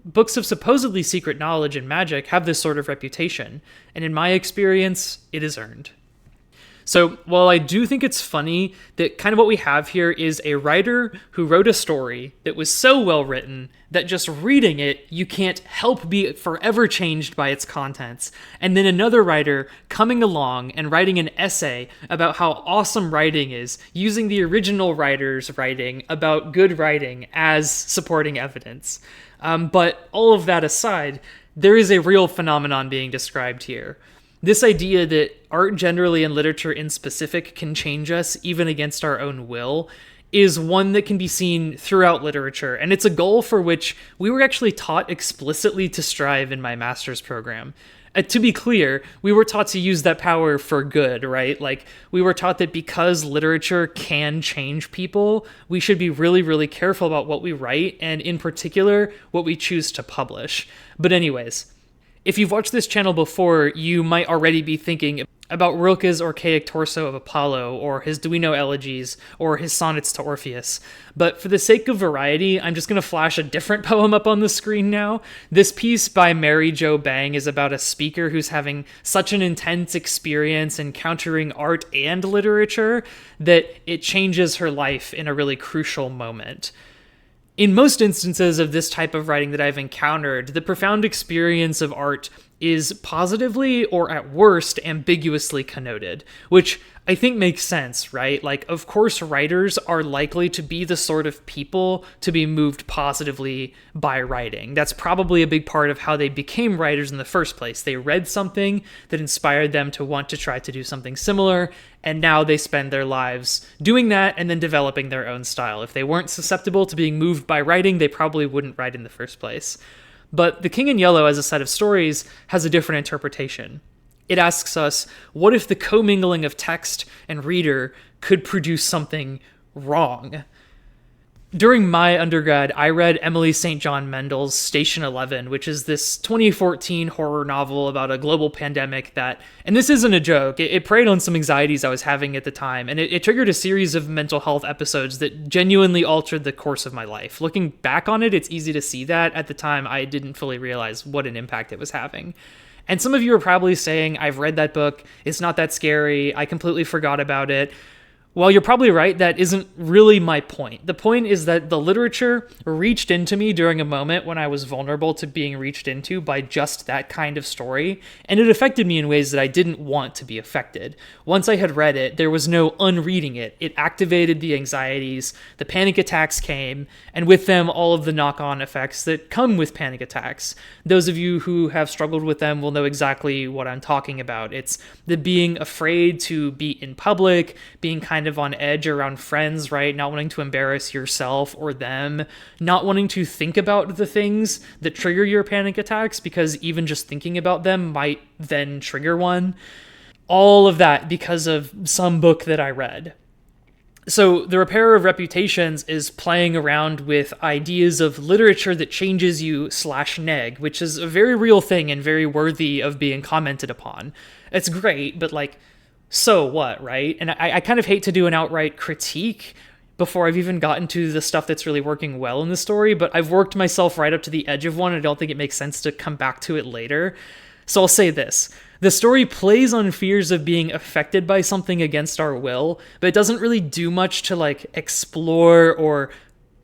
Books of supposedly secret knowledge and magic have this sort of reputation, and in my experience, it is earned. So, while I do think it's funny that kind of what we have here is a writer who wrote a story that was so well written that just reading it, you can't help be forever changed by its contents, and then another writer coming along and writing an essay about how awesome writing is, using the original writer's writing about good writing as supporting evidence. But all of that aside, there is a real phenomenon being described here. This idea that art generally and literature in specific can change us even against our own will is one that can be seen throughout literature, and it's a goal for which we were actually taught explicitly to strive in my master's program. To be clear, we were taught to use that power for good, right? Like, we were taught that because literature can change people, we should be really, really careful about what we write, and in particular, what we choose to publish. But anyways, if you've watched this channel before, you might already be thinking about Rilke's archaic torso of Apollo, or his Duino elegies, or his sonnets to Orpheus. But for the sake of variety, I'm just going to flash a different poem up on the screen now. This piece by Mary Jo Bang is about a speaker who's having such an intense experience encountering art and literature that it changes her life in a really crucial moment. In most instances of this type of writing that I've encountered, the profound experience of art is positively or at worst ambiguously connoted, which I think makes sense, right? Like, of course, writers are likely to be the sort of people to be moved positively by writing. That's probably a big part of how they became writers in the first place. They read something that inspired them to want to try to do something similar, and now they spend their lives doing that and then developing their own style. If they weren't susceptible to being moved by writing, they probably wouldn't write in the first place. But The King in Yellow as a set of stories has a different interpretation. It asks us, what if the commingling of text and reader could produce something wrong? During my undergrad, I read Emily St. John Mendel's Station 11, which is this 2014 horror novel about a global pandemic that, and this isn't a joke, it preyed on some anxieties I was having at the time, and it triggered a series of mental health episodes that genuinely altered the course of my life. Looking back on it, it's easy to see that. At the time, I didn't fully realize what an impact it was having. And some of you are probably saying, I've read that book, it's not that scary, I completely forgot about it. Well, you're probably right, that isn't really my point. The point is that the literature reached into me during a moment when I was vulnerable to being reached into by just that kind of story, and it affected me in ways that I didn't want to be affected. Once I had read it, there was no unreading it. It activated the anxieties, the panic attacks came, and with them all of the knock-on effects that come with panic attacks. Those of you who have struggled with them will know exactly what I'm talking about. It's the being afraid to be in public, being kind of on edge around friends, right? Not wanting to embarrass yourself or them, not wanting to think about the things that trigger your panic attacks because even just thinking about them might then trigger one. All of that because of some book that I read. So The Repairer of Reputations is playing around with ideas of literature that changes you /neg, which is a very real thing and very worthy of being commented upon. It's great, but like, so what, right? And I kind of hate to do an outright critique before I've even gotten to the stuff that's really working well in the story, but I've worked myself right up to the edge of one. I don't think it makes sense to come back to it later. So I'll say this. The story plays on fears of being affected by something against our will, but it doesn't really do much to like explore or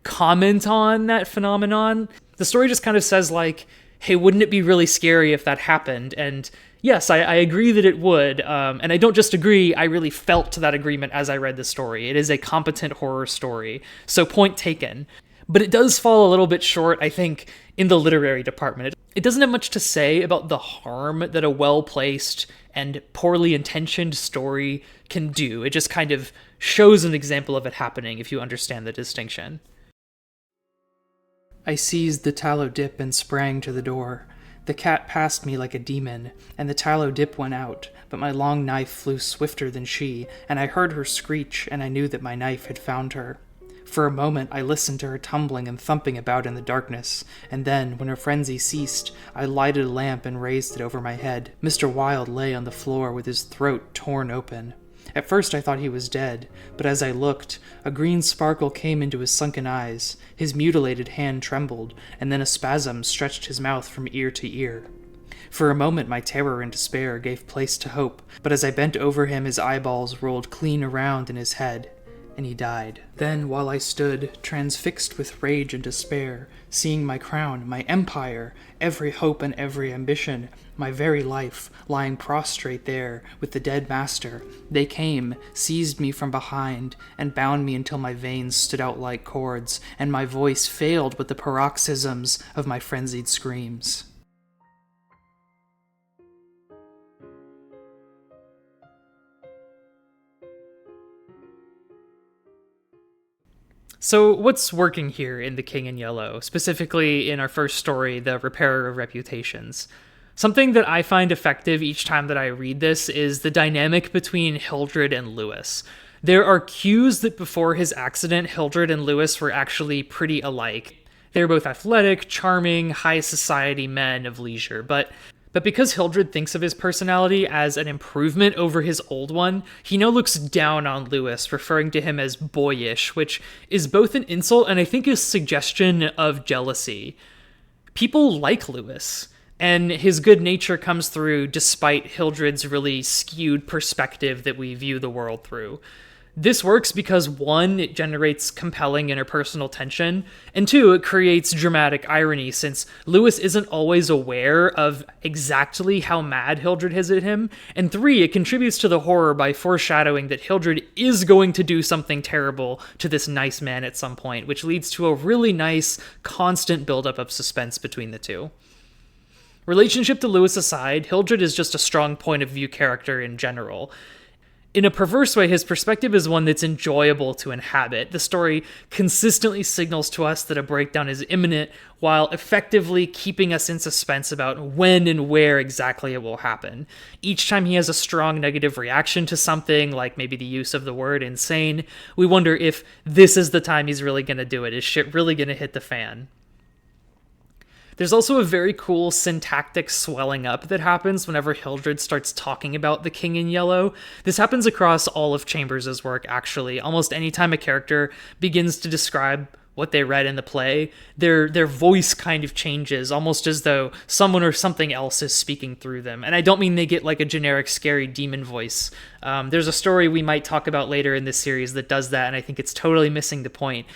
comment on that phenomenon. The story just kind of says like, hey, wouldn't it be really scary if that happened? And yes, I agree that it would, and I don't just agree, I really felt that agreement as I read the story. It is a competent horror story, so point taken. But it does fall a little bit short, I think, in the literary department. It doesn't have much to say about the harm that a well-placed and poorly intentioned story can do. It just kind of shows an example of it happening, if you understand the distinction. I seized the tallow dip and sprang to the door. The cat passed me like a demon, and the tallow dip went out, but my long knife flew swifter than she, and I heard her screech, and I knew that my knife had found her. For a moment I listened to her tumbling and thumping about in the darkness, and then, when her frenzy ceased, I lighted a lamp and raised it over my head. Mr. Wilde lay on the floor with his throat torn open. At first I thought he was dead, but as I looked, a green sparkle came into his sunken eyes, his mutilated hand trembled, and then a spasm stretched his mouth from ear to ear. For a moment my terror and despair gave place to hope, but as I bent over him his eyeballs rolled clean around in his head, and he died. Then, while I stood, transfixed with rage and despair, seeing my crown, my empire, every hope and every ambition, my very life, lying prostrate there with the dead master, they came, seized me from behind, and bound me until my veins stood out like cords, and my voice failed with the paroxysms of my frenzied screams. So what's working here in The King in Yellow, specifically in our first story, The Repairer of Reputations? Something that I find effective each time that I read this is the dynamic between Hildred and Lewis. There are cues that before his accident, Hildred and Lewis were actually pretty alike. They were both athletic, charming, high society men of leisure, but because Hildred thinks of his personality as an improvement over his old one, he now looks down on Lewis, referring to him as boyish, which is both an insult and I think a suggestion of jealousy. People like Lewis, and his good nature comes through despite Hildred's really skewed perspective that we view the world through. This works because, one, it generates compelling interpersonal tension, and two, it creates dramatic irony since Lewis isn't always aware of exactly how mad Hildred is at him, and three, it contributes to the horror by foreshadowing that Hildred is going to do something terrible to this nice man at some point, which leads to a really nice, constant buildup of suspense between the two. Relationship to Lewis aside, Hildred is just a strong point of view character in general. In a perverse way, his perspective is one that's enjoyable to inhabit. The story consistently signals to us that a breakdown is imminent, while effectively keeping us in suspense about when and where exactly it will happen. Each time he has a strong negative reaction to something, like maybe the use of the word insane, we wonder if this is the time he's really going to do it. Is shit really going to hit the fan? There's also a very cool syntactic swelling up that happens whenever Hildred starts talking about the King in Yellow. This happens across all of Chambers' work, actually. Almost any time a character begins to describe what they read in the play, their voice kind of changes, almost as though someone or something else is speaking through them. And I don't mean they get like a generic scary demon voice. There's a story we might talk about later in this series that does that, and I think it's totally missing the point.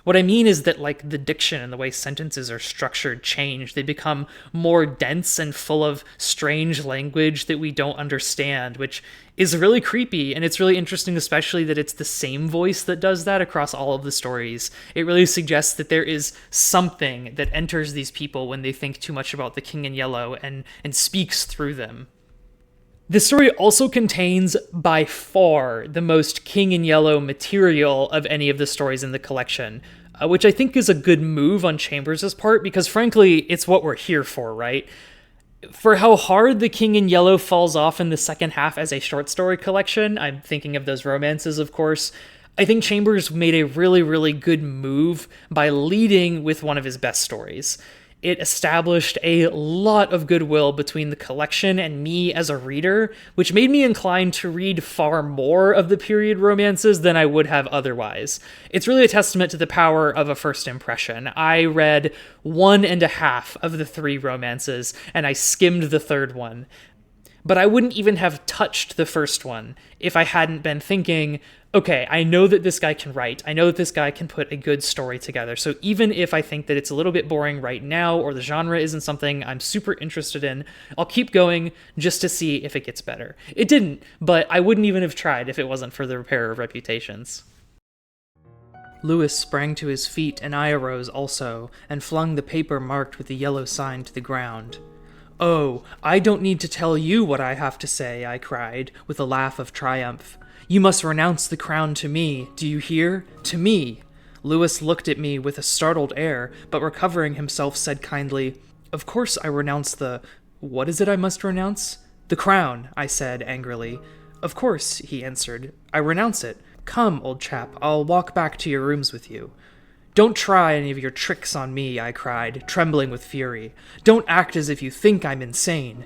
What I mean is that, like, the diction and the way sentences are structured change. They become more dense and full of strange language that we don't understand, which is really creepy, and it's really interesting, especially that it's the same voice that does that across all of the stories. It really suggests that there is something that enters these people when they think too much about the King in Yellow and speaks through them. This story also contains, by far, the most King in Yellow material of any of the stories in the collection, which I think is a good move on Chambers' part, because frankly, it's what we're here for, right? For how hard the King in Yellow falls off in the second half as a short story collection, I'm thinking of those romances, of course, I think Chambers made a really, really good move by leading with one of his best stories. It established a lot of goodwill between the collection and me as a reader, which made me inclined to read far more of the period romances than I would have otherwise. It's really a testament to the power of a first impression. I read 1.5 of the 3 romances, and I skimmed the third one. But I wouldn't even have touched the first one if I hadn't been thinking, okay, I know that this guy can write. I know that this guy can put a good story together. So even if I think that it's a little bit boring right now, or the genre isn't something I'm super interested in, I'll keep going just to see if it gets better. It didn't, but I wouldn't even have tried if it wasn't for The Repairer of Reputations. Lewis sprang to his feet, and I arose also, and flung the paper marked with the yellow sign to the ground. "Oh, I don't need to tell you what I have to say," I cried, with a laugh of triumph. "You must renounce the crown to me, do you hear? To me!" Lewis looked at me with a startled air, but recovering himself said kindly, "Of course I renounce the... What is it I must renounce?" "The crown," I said angrily. "Of course," he answered, "I renounce it. Come, old chap, I'll walk back to your rooms with you." "Don't try any of your tricks on me," I cried, trembling with fury. "Don't act as if you think I'm insane."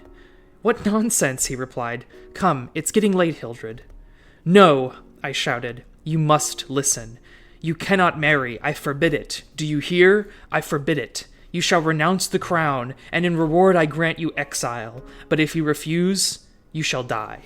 "What nonsense," he replied. "Come, it's getting late, Hildred." "No," I shouted. "You must listen. You cannot marry. I forbid it. Do you hear? I forbid it. You shall renounce the crown, and in reward I grant you exile. But if you refuse, you shall die."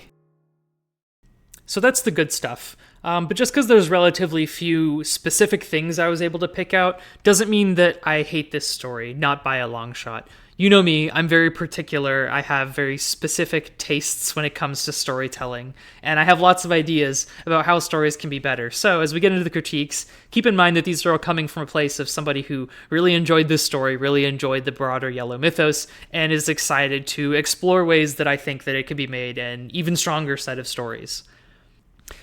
So that's the good stuff. But just because there's relatively few specific things I was able to pick out doesn't mean that I hate this story, not by a long shot. You know me, I'm very particular. I have very specific tastes when it comes to storytelling, and I have lots of ideas about how stories can be better. So as we get into the critiques, keep in mind that these are all coming from a place of somebody who really enjoyed this story, really enjoyed the broader Yellow mythos, and is excited to explore ways that I think that it could be made an even stronger set of stories.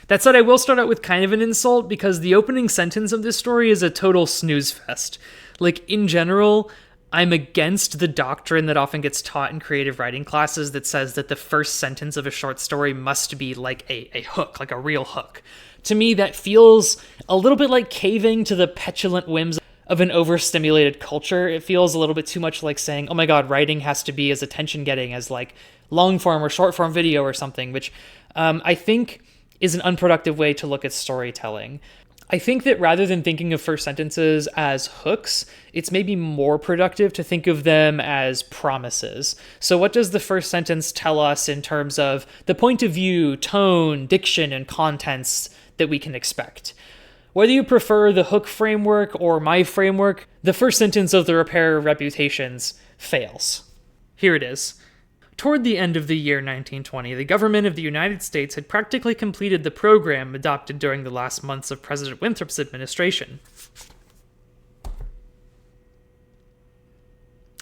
That said, I will start out with kind of an insult, because the opening sentence of this story is a total snooze fest. Like, in general, I'm against the doctrine that often gets taught in creative writing classes that says that the first sentence of a short story must be like a hook, like a real hook. To me, that feels a little bit like caving to the petulant whims of an overstimulated culture. It feels a little bit too much like saying, oh my god, writing has to be as attention-getting as like long-form or short-form video or something, which I think is an unproductive way to look at storytelling. I think that rather than thinking of first sentences as hooks, it's maybe more productive to think of them as promises. So what does the first sentence tell us in terms of the point of view, tone, diction, and contents that we can expect? Whether you prefer the hook framework or my framework, the first sentence of The Repair of Reputations fails. Here it is. Toward the end of the year 1920, the government of the United States had practically completed the program adopted during the last months of President Winthrop's administration.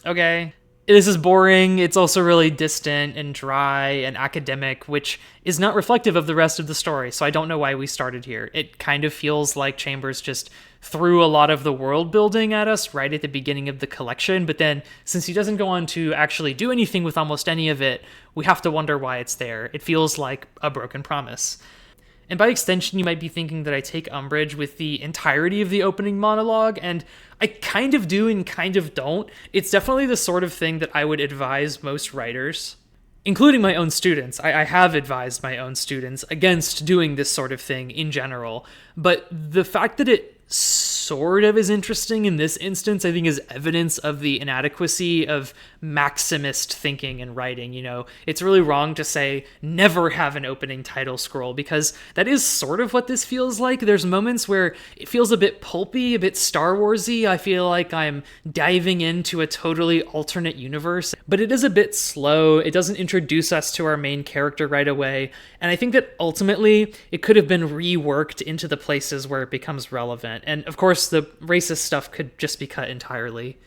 Okay. This is boring. It's also really distant and dry and academic, which is not reflective of the rest of the story, so I don't know why we started here. It kind of feels like Chambers just threw a lot of the world building at us right at the beginning of the collection, but then since he doesn't go on to actually do anything with almost any of it, we have to wonder why it's there. It feels like a broken promise. And by extension, you might be thinking that I take umbrage with the entirety of the opening monologue, and I kind of do and kind of don't. It's definitely the sort of thing that I would advise most writers, including my own students. I have advised my own students against doing this sort of thing in general, but the fact that it sort of is interesting in this instance, I think, is evidence of the inadequacy of maximist thinking and writing. You know, it's really wrong to say never have an opening title scroll, because that is sort of what this feels like. There's moments where it feels a bit pulpy, a bit Star Warsy. I feel like I'm diving into a totally alternate universe, but it is a bit slow. It doesn't introduce us to our main character right away, and I think that ultimately it could have been reworked into the places where it becomes relevant. And of course, the racist stuff could just be cut entirely.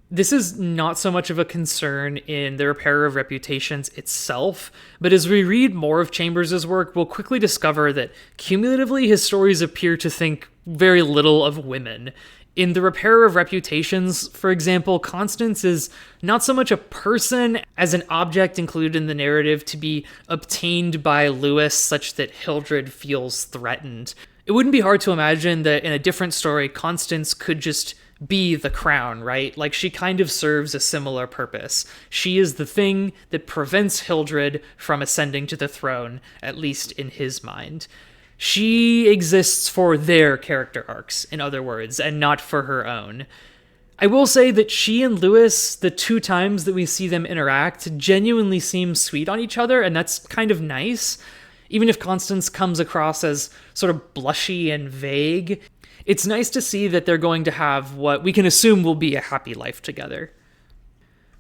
This is not so much of a concern in The Repair of Reputations itself, but as we read more of Chambers' work, we'll quickly discover that cumulatively his stories appear to think very little of women. In The Repair of Reputations, for example, Constance is not so much a person as an object included in the narrative to be obtained by Lewis such that Hildred feels threatened. It wouldn't be hard to imagine that in a different story, Constance could just be the crown, right? Like, she kind of serves a similar purpose. She is the thing that prevents Hildred from ascending to the throne, at least in his mind. She exists for their character arcs, in other words, and not for her own. I will say that she and Lewis, the two times that we see them interact, genuinely seem sweet on each other, and that's kind of nice. Even if Constance comes across as sort of blushy and vague, it's nice to see that they're going to have what we can assume will be a happy life together.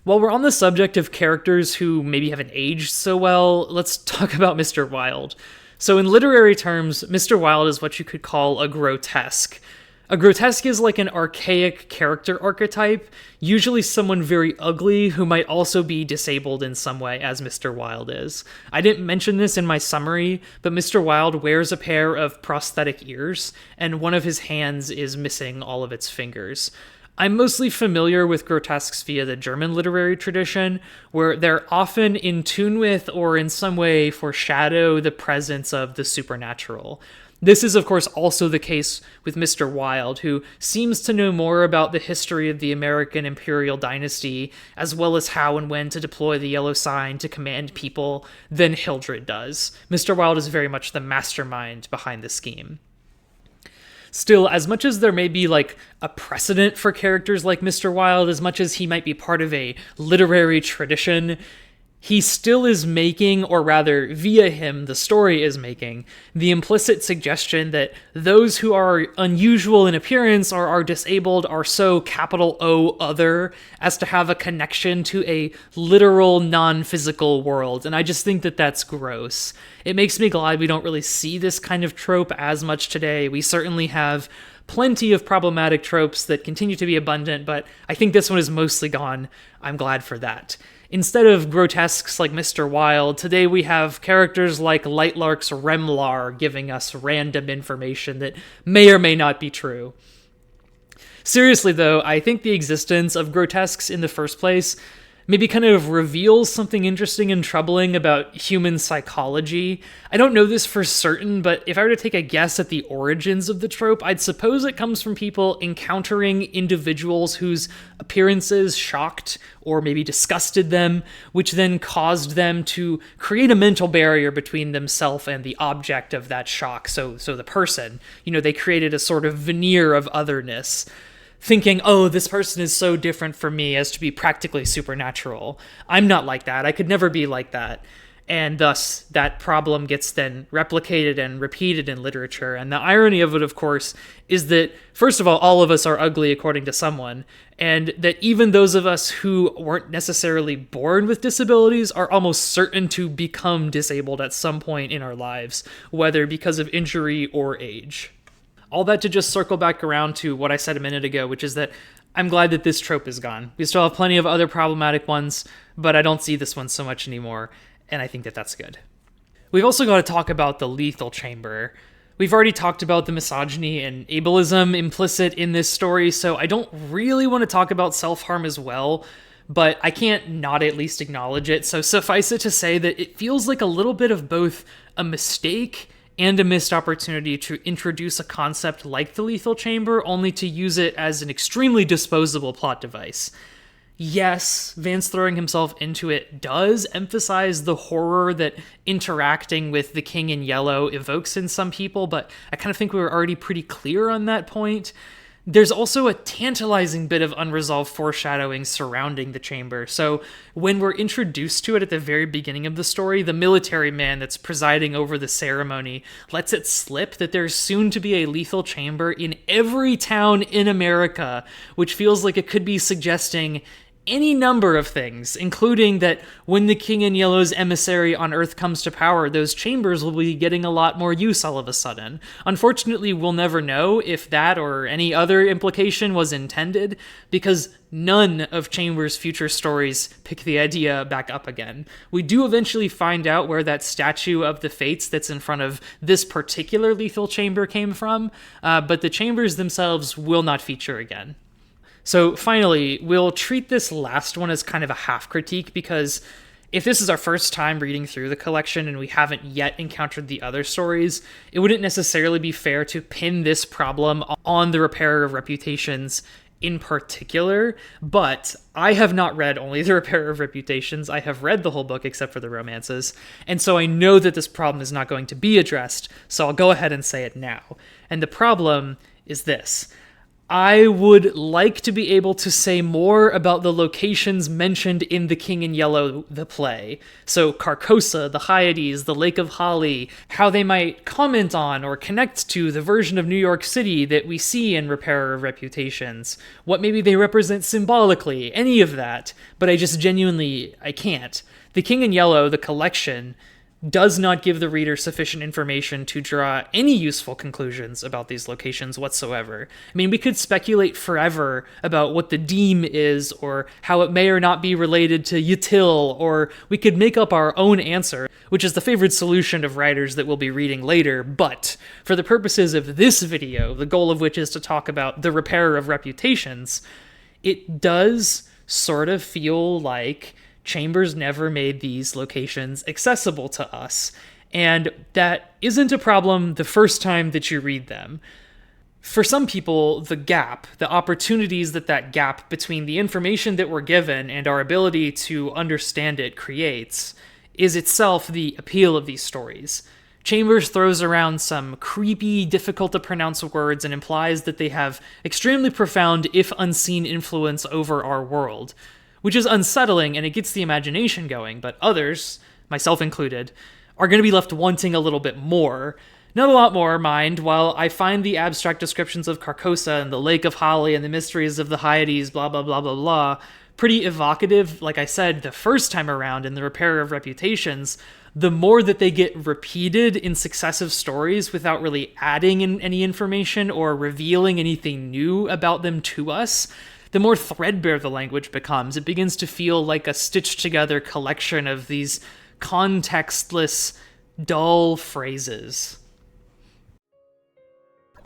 While we're on the subject of characters who maybe haven't aged so well, let's talk about Mr. Wilde. So in literary terms, Mr. Wilde is what you could call a grotesque. A grotesque is like an archaic character archetype, usually someone very ugly who might also be disabled in some way, as Mr. Wilde is. I didn't mention this in my summary, but Mr. Wilde wears a pair of prosthetic ears, and one of his hands is missing all of its fingers. I'm mostly familiar with grotesques via the German literary tradition, where they're often in tune with or in some way foreshadow the presence of the supernatural. This is, of course, also the case with Mr. Wilde, who seems to know more about the history of the American Imperial dynasty, as well as how and when to deploy the yellow sign to command people, than Hildred does. Mr. Wilde is very much the mastermind behind the scheme. Still, as much as there may be like a precedent for characters like Mr. Wilde, as much as he might be part of a literary tradition, he still is making, or rather via him, the story is making, the implicit suggestion that those who are unusual in appearance or are disabled are so capital O other as to have a connection to a literal non-physical world. And I just think that that's gross. It makes me glad we don't really see this kind of trope as much today. We certainly have plenty of problematic tropes that continue to be abundant, but I think this one is mostly gone. I'm glad for that. Instead of grotesques like Mr. Wilde, today we have characters like Lightlark's Remlar giving us random information that may or may not be true. Seriously though, I think the existence of grotesques in the first place maybe kind of reveals something interesting and troubling about human psychology. I don't know this for certain, but if I were to take a guess at the origins of the trope, I'd suppose it comes from people encountering individuals whose appearances shocked or maybe disgusted them, which then caused them to create a mental barrier between themselves and the object of that shock. So the person, they created a sort of veneer of otherness, thinking, oh, this person is so different from me as to be practically supernatural. I'm not like that. I could never be like that. And thus, that problem gets then replicated and repeated in literature. And the irony of it, of course, is that, first of all of us are ugly according to someone, and that even those of us who weren't necessarily born with disabilities are almost certain to become disabled at some point in our lives, whether because of injury or age. All that to just circle back around to what I said a minute ago, which is that I'm glad that this trope is gone. We still have plenty of other problematic ones, but I don't see this one so much anymore, and I think that that's good. We've also got to talk about the lethal chamber. We've already talked about the misogyny and ableism implicit in this story, so I don't really want to talk about self-harm as well, but I can't not at least acknowledge it. So suffice it to say that it feels like a little bit of both a mistake and a missed opportunity to introduce a concept like the lethal chamber, only to use it as an extremely disposable plot device. Yes, Vance throwing himself into it does emphasize the horror that interacting with the King in Yellow evokes in some people, but I kind of think we were already pretty clear on that point. There's also a tantalizing bit of unresolved foreshadowing surrounding the chamber. So when we're introduced to it at the very beginning of the story, the military man that's presiding over the ceremony lets it slip that there's soon to be a lethal chamber in every town in America, which feels like it could be suggesting any number of things, including that when the King in Yellow's emissary on Earth comes to power, those chambers will be getting a lot more use all of a sudden. Unfortunately, we'll never know if that or any other implication was intended, because none of Chambers' future stories pick the idea back up again. We do eventually find out where that statue of the Fates that's in front of this particular lethal chamber came from, but the chambers themselves will not feature again. So finally, we'll treat this last one as kind of a half critique, because if this is our first time reading through the collection and we haven't yet encountered the other stories, it wouldn't necessarily be fair to pin this problem on the Repairer of Reputations in particular, but I have not read only the Repairer of Reputations. I have read the whole book except for the romances, and so I know that this problem is not going to be addressed, so I'll go ahead and say it now. And the problem is this. I would like to be able to say more about the locations mentioned in The King in Yellow, the play. So Carcosa, the Hyades, the Lake of Holly, how they might comment on or connect to the version of New York City that we see in Repairer of Reputations. What maybe they represent symbolically, any of that. But I just genuinely, I can't. The King in Yellow, the collection, does not give the reader sufficient information to draw any useful conclusions about these locations whatsoever. I mean, we could speculate forever about what the Deem is, or how it may or not be related to Yatil, or we could make up our own answer, which is the favorite solution of writers that we'll be reading later, but for the purposes of this video, the goal of which is to talk about the repairer of reputations, it does sort of feel like Chambers never made these locations accessible to us, and that isn't a problem the first time that you read them. For some people, the opportunities that gap between the information that we're given and our ability to understand it creates, is itself the appeal of these stories. Chambers throws around some creepy, difficult-to-pronounce words and implies that they have extremely profound, if unseen, influence over our world, which is unsettling and it gets the imagination going, but others, myself included, are going to be left wanting a little bit more. Not a lot more, mind. While I find the abstract descriptions of Carcosa and the Lake of Holly and the mysteries of the Hyades, blah blah blah blah blah, pretty evocative, like I said, the first time around in the Repairer of Reputations, the more that they get repeated in successive stories without really adding in any information or revealing anything new about them to us, the more threadbare the language becomes. It begins to feel like a stitched-together collection of these contextless, dull phrases.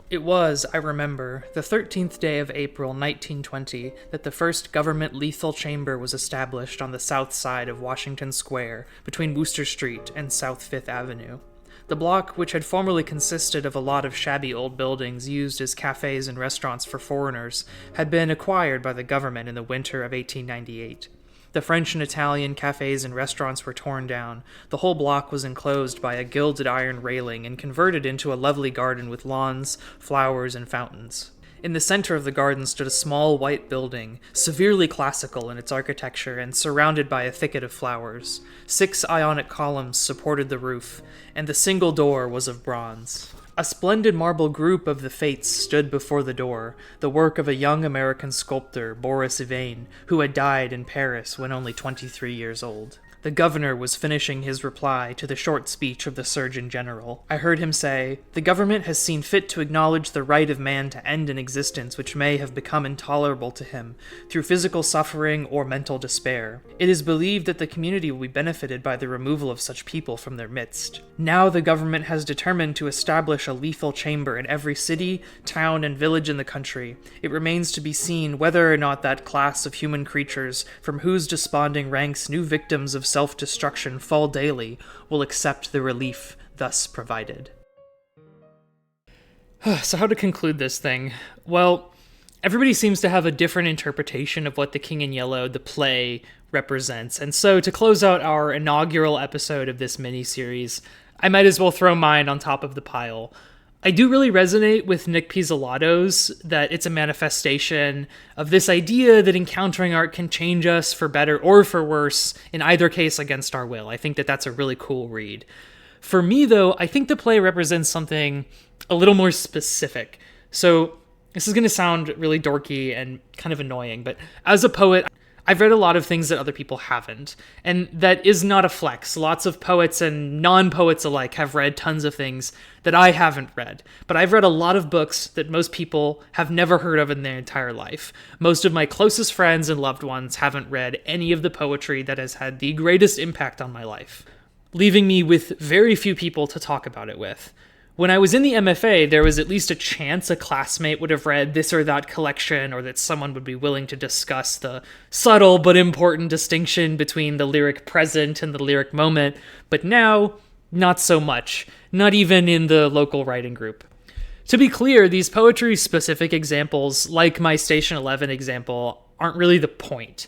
It was, I remember, the 13th day of April 1920 that the first government lethal chamber was established on the south side of Washington Square, between Wooster Street and South Fifth Avenue. The block, which had formerly consisted of a lot of shabby old buildings used as cafes and restaurants for foreigners, had been acquired by the government in the winter of 1898. The French and Italian cafes and restaurants were torn down. The whole block was enclosed by a gilded iron railing and converted into a lovely garden with lawns, flowers, and fountains. In the center of the garden stood a small white building, severely classical in its architecture and surrounded by a thicket of flowers. 6 Ionic columns supported the roof, and the single door was of bronze. A splendid marble group of the Fates stood before the door, the work of a young American sculptor, Boris Yvain, who had died in Paris when only 23 years old. The governor was finishing his reply to the short speech of the Surgeon General. I heard him say, "The government has seen fit to acknowledge the right of man to end an existence which may have become intolerable to him, through physical suffering or mental despair. It is believed that the community will be benefited by the removal of such people from their midst. Now the government has determined to establish a lethal chamber in every city, town, and village in the country. It remains to be seen whether or not that class of human creatures, from whose desponding ranks new victims of self-destruction fall daily, will accept the relief thus provided." So how to conclude this thing? Well, everybody seems to have a different interpretation of what The King in Yellow, the play, represents, and so to close out our inaugural episode of this mini-series, I might as well throw mine on top of the pile. I do really resonate with Nick Pizzolatto's that it's a manifestation of this idea that encountering art can change us for better or for worse, in either case against our will. I think that that's a really cool read. For me, though, I think the play represents something a little more specific. So this is going to sound really dorky and kind of annoying, but as a poet, I've read a lot of things that other people haven't, and that is not a flex. Lots of poets and non-poets alike have read tons of things that I haven't read, but I've read a lot of books that most people have never heard of in their entire life. Most of my closest friends and loved ones haven't read any of the poetry that has had the greatest impact on my life, leaving me with very few people to talk about it with. When I was in the MFA, there was at least a chance a classmate would have read this or that collection, or that someone would be willing to discuss the subtle but important distinction between the lyric present and the lyric moment, but now, not so much, not even in the local writing group. To be clear, these poetry-specific examples, like my Station 11 example, aren't really the point.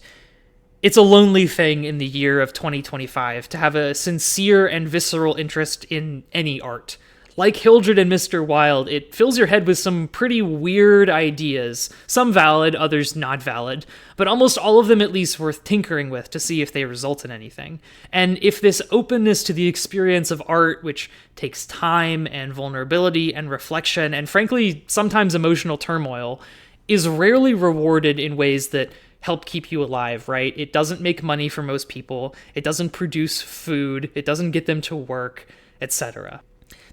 It's a lonely thing in the year of 2025 to have a sincere and visceral interest in any art. Like Hildred and Mr. Wilde, it fills your head with some pretty weird ideas, some valid, others not valid, but almost all of them at least worth tinkering with to see if they result in anything. And if this openness to the experience of art, which takes time and vulnerability and reflection and frankly sometimes emotional turmoil, is rarely rewarded in ways that help keep you alive, right? It doesn't make money for most people. It doesn't produce food. It doesn't get them to work, etc.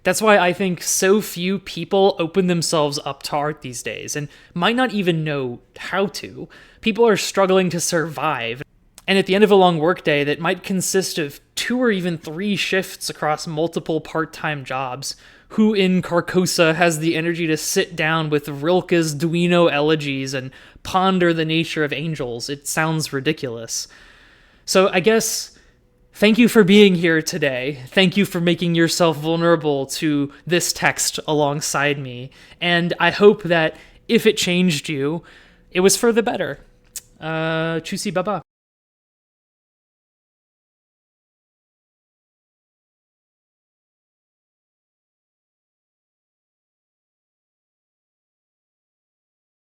That's why I think so few people open themselves up to art these days and might not even know how to. People are struggling to survive. And at the end of a long workday that might consist of 2 or even 3 shifts across multiple part-time jobs, who in Carcosa has the energy to sit down with Rilke's Duino elegies and ponder the nature of angels? It sounds ridiculous. So I guess, thank you for being here today. Thank you for making yourself vulnerable to this text alongside me. And I hope that if it changed you, it was for the better. Tschüssi, baba.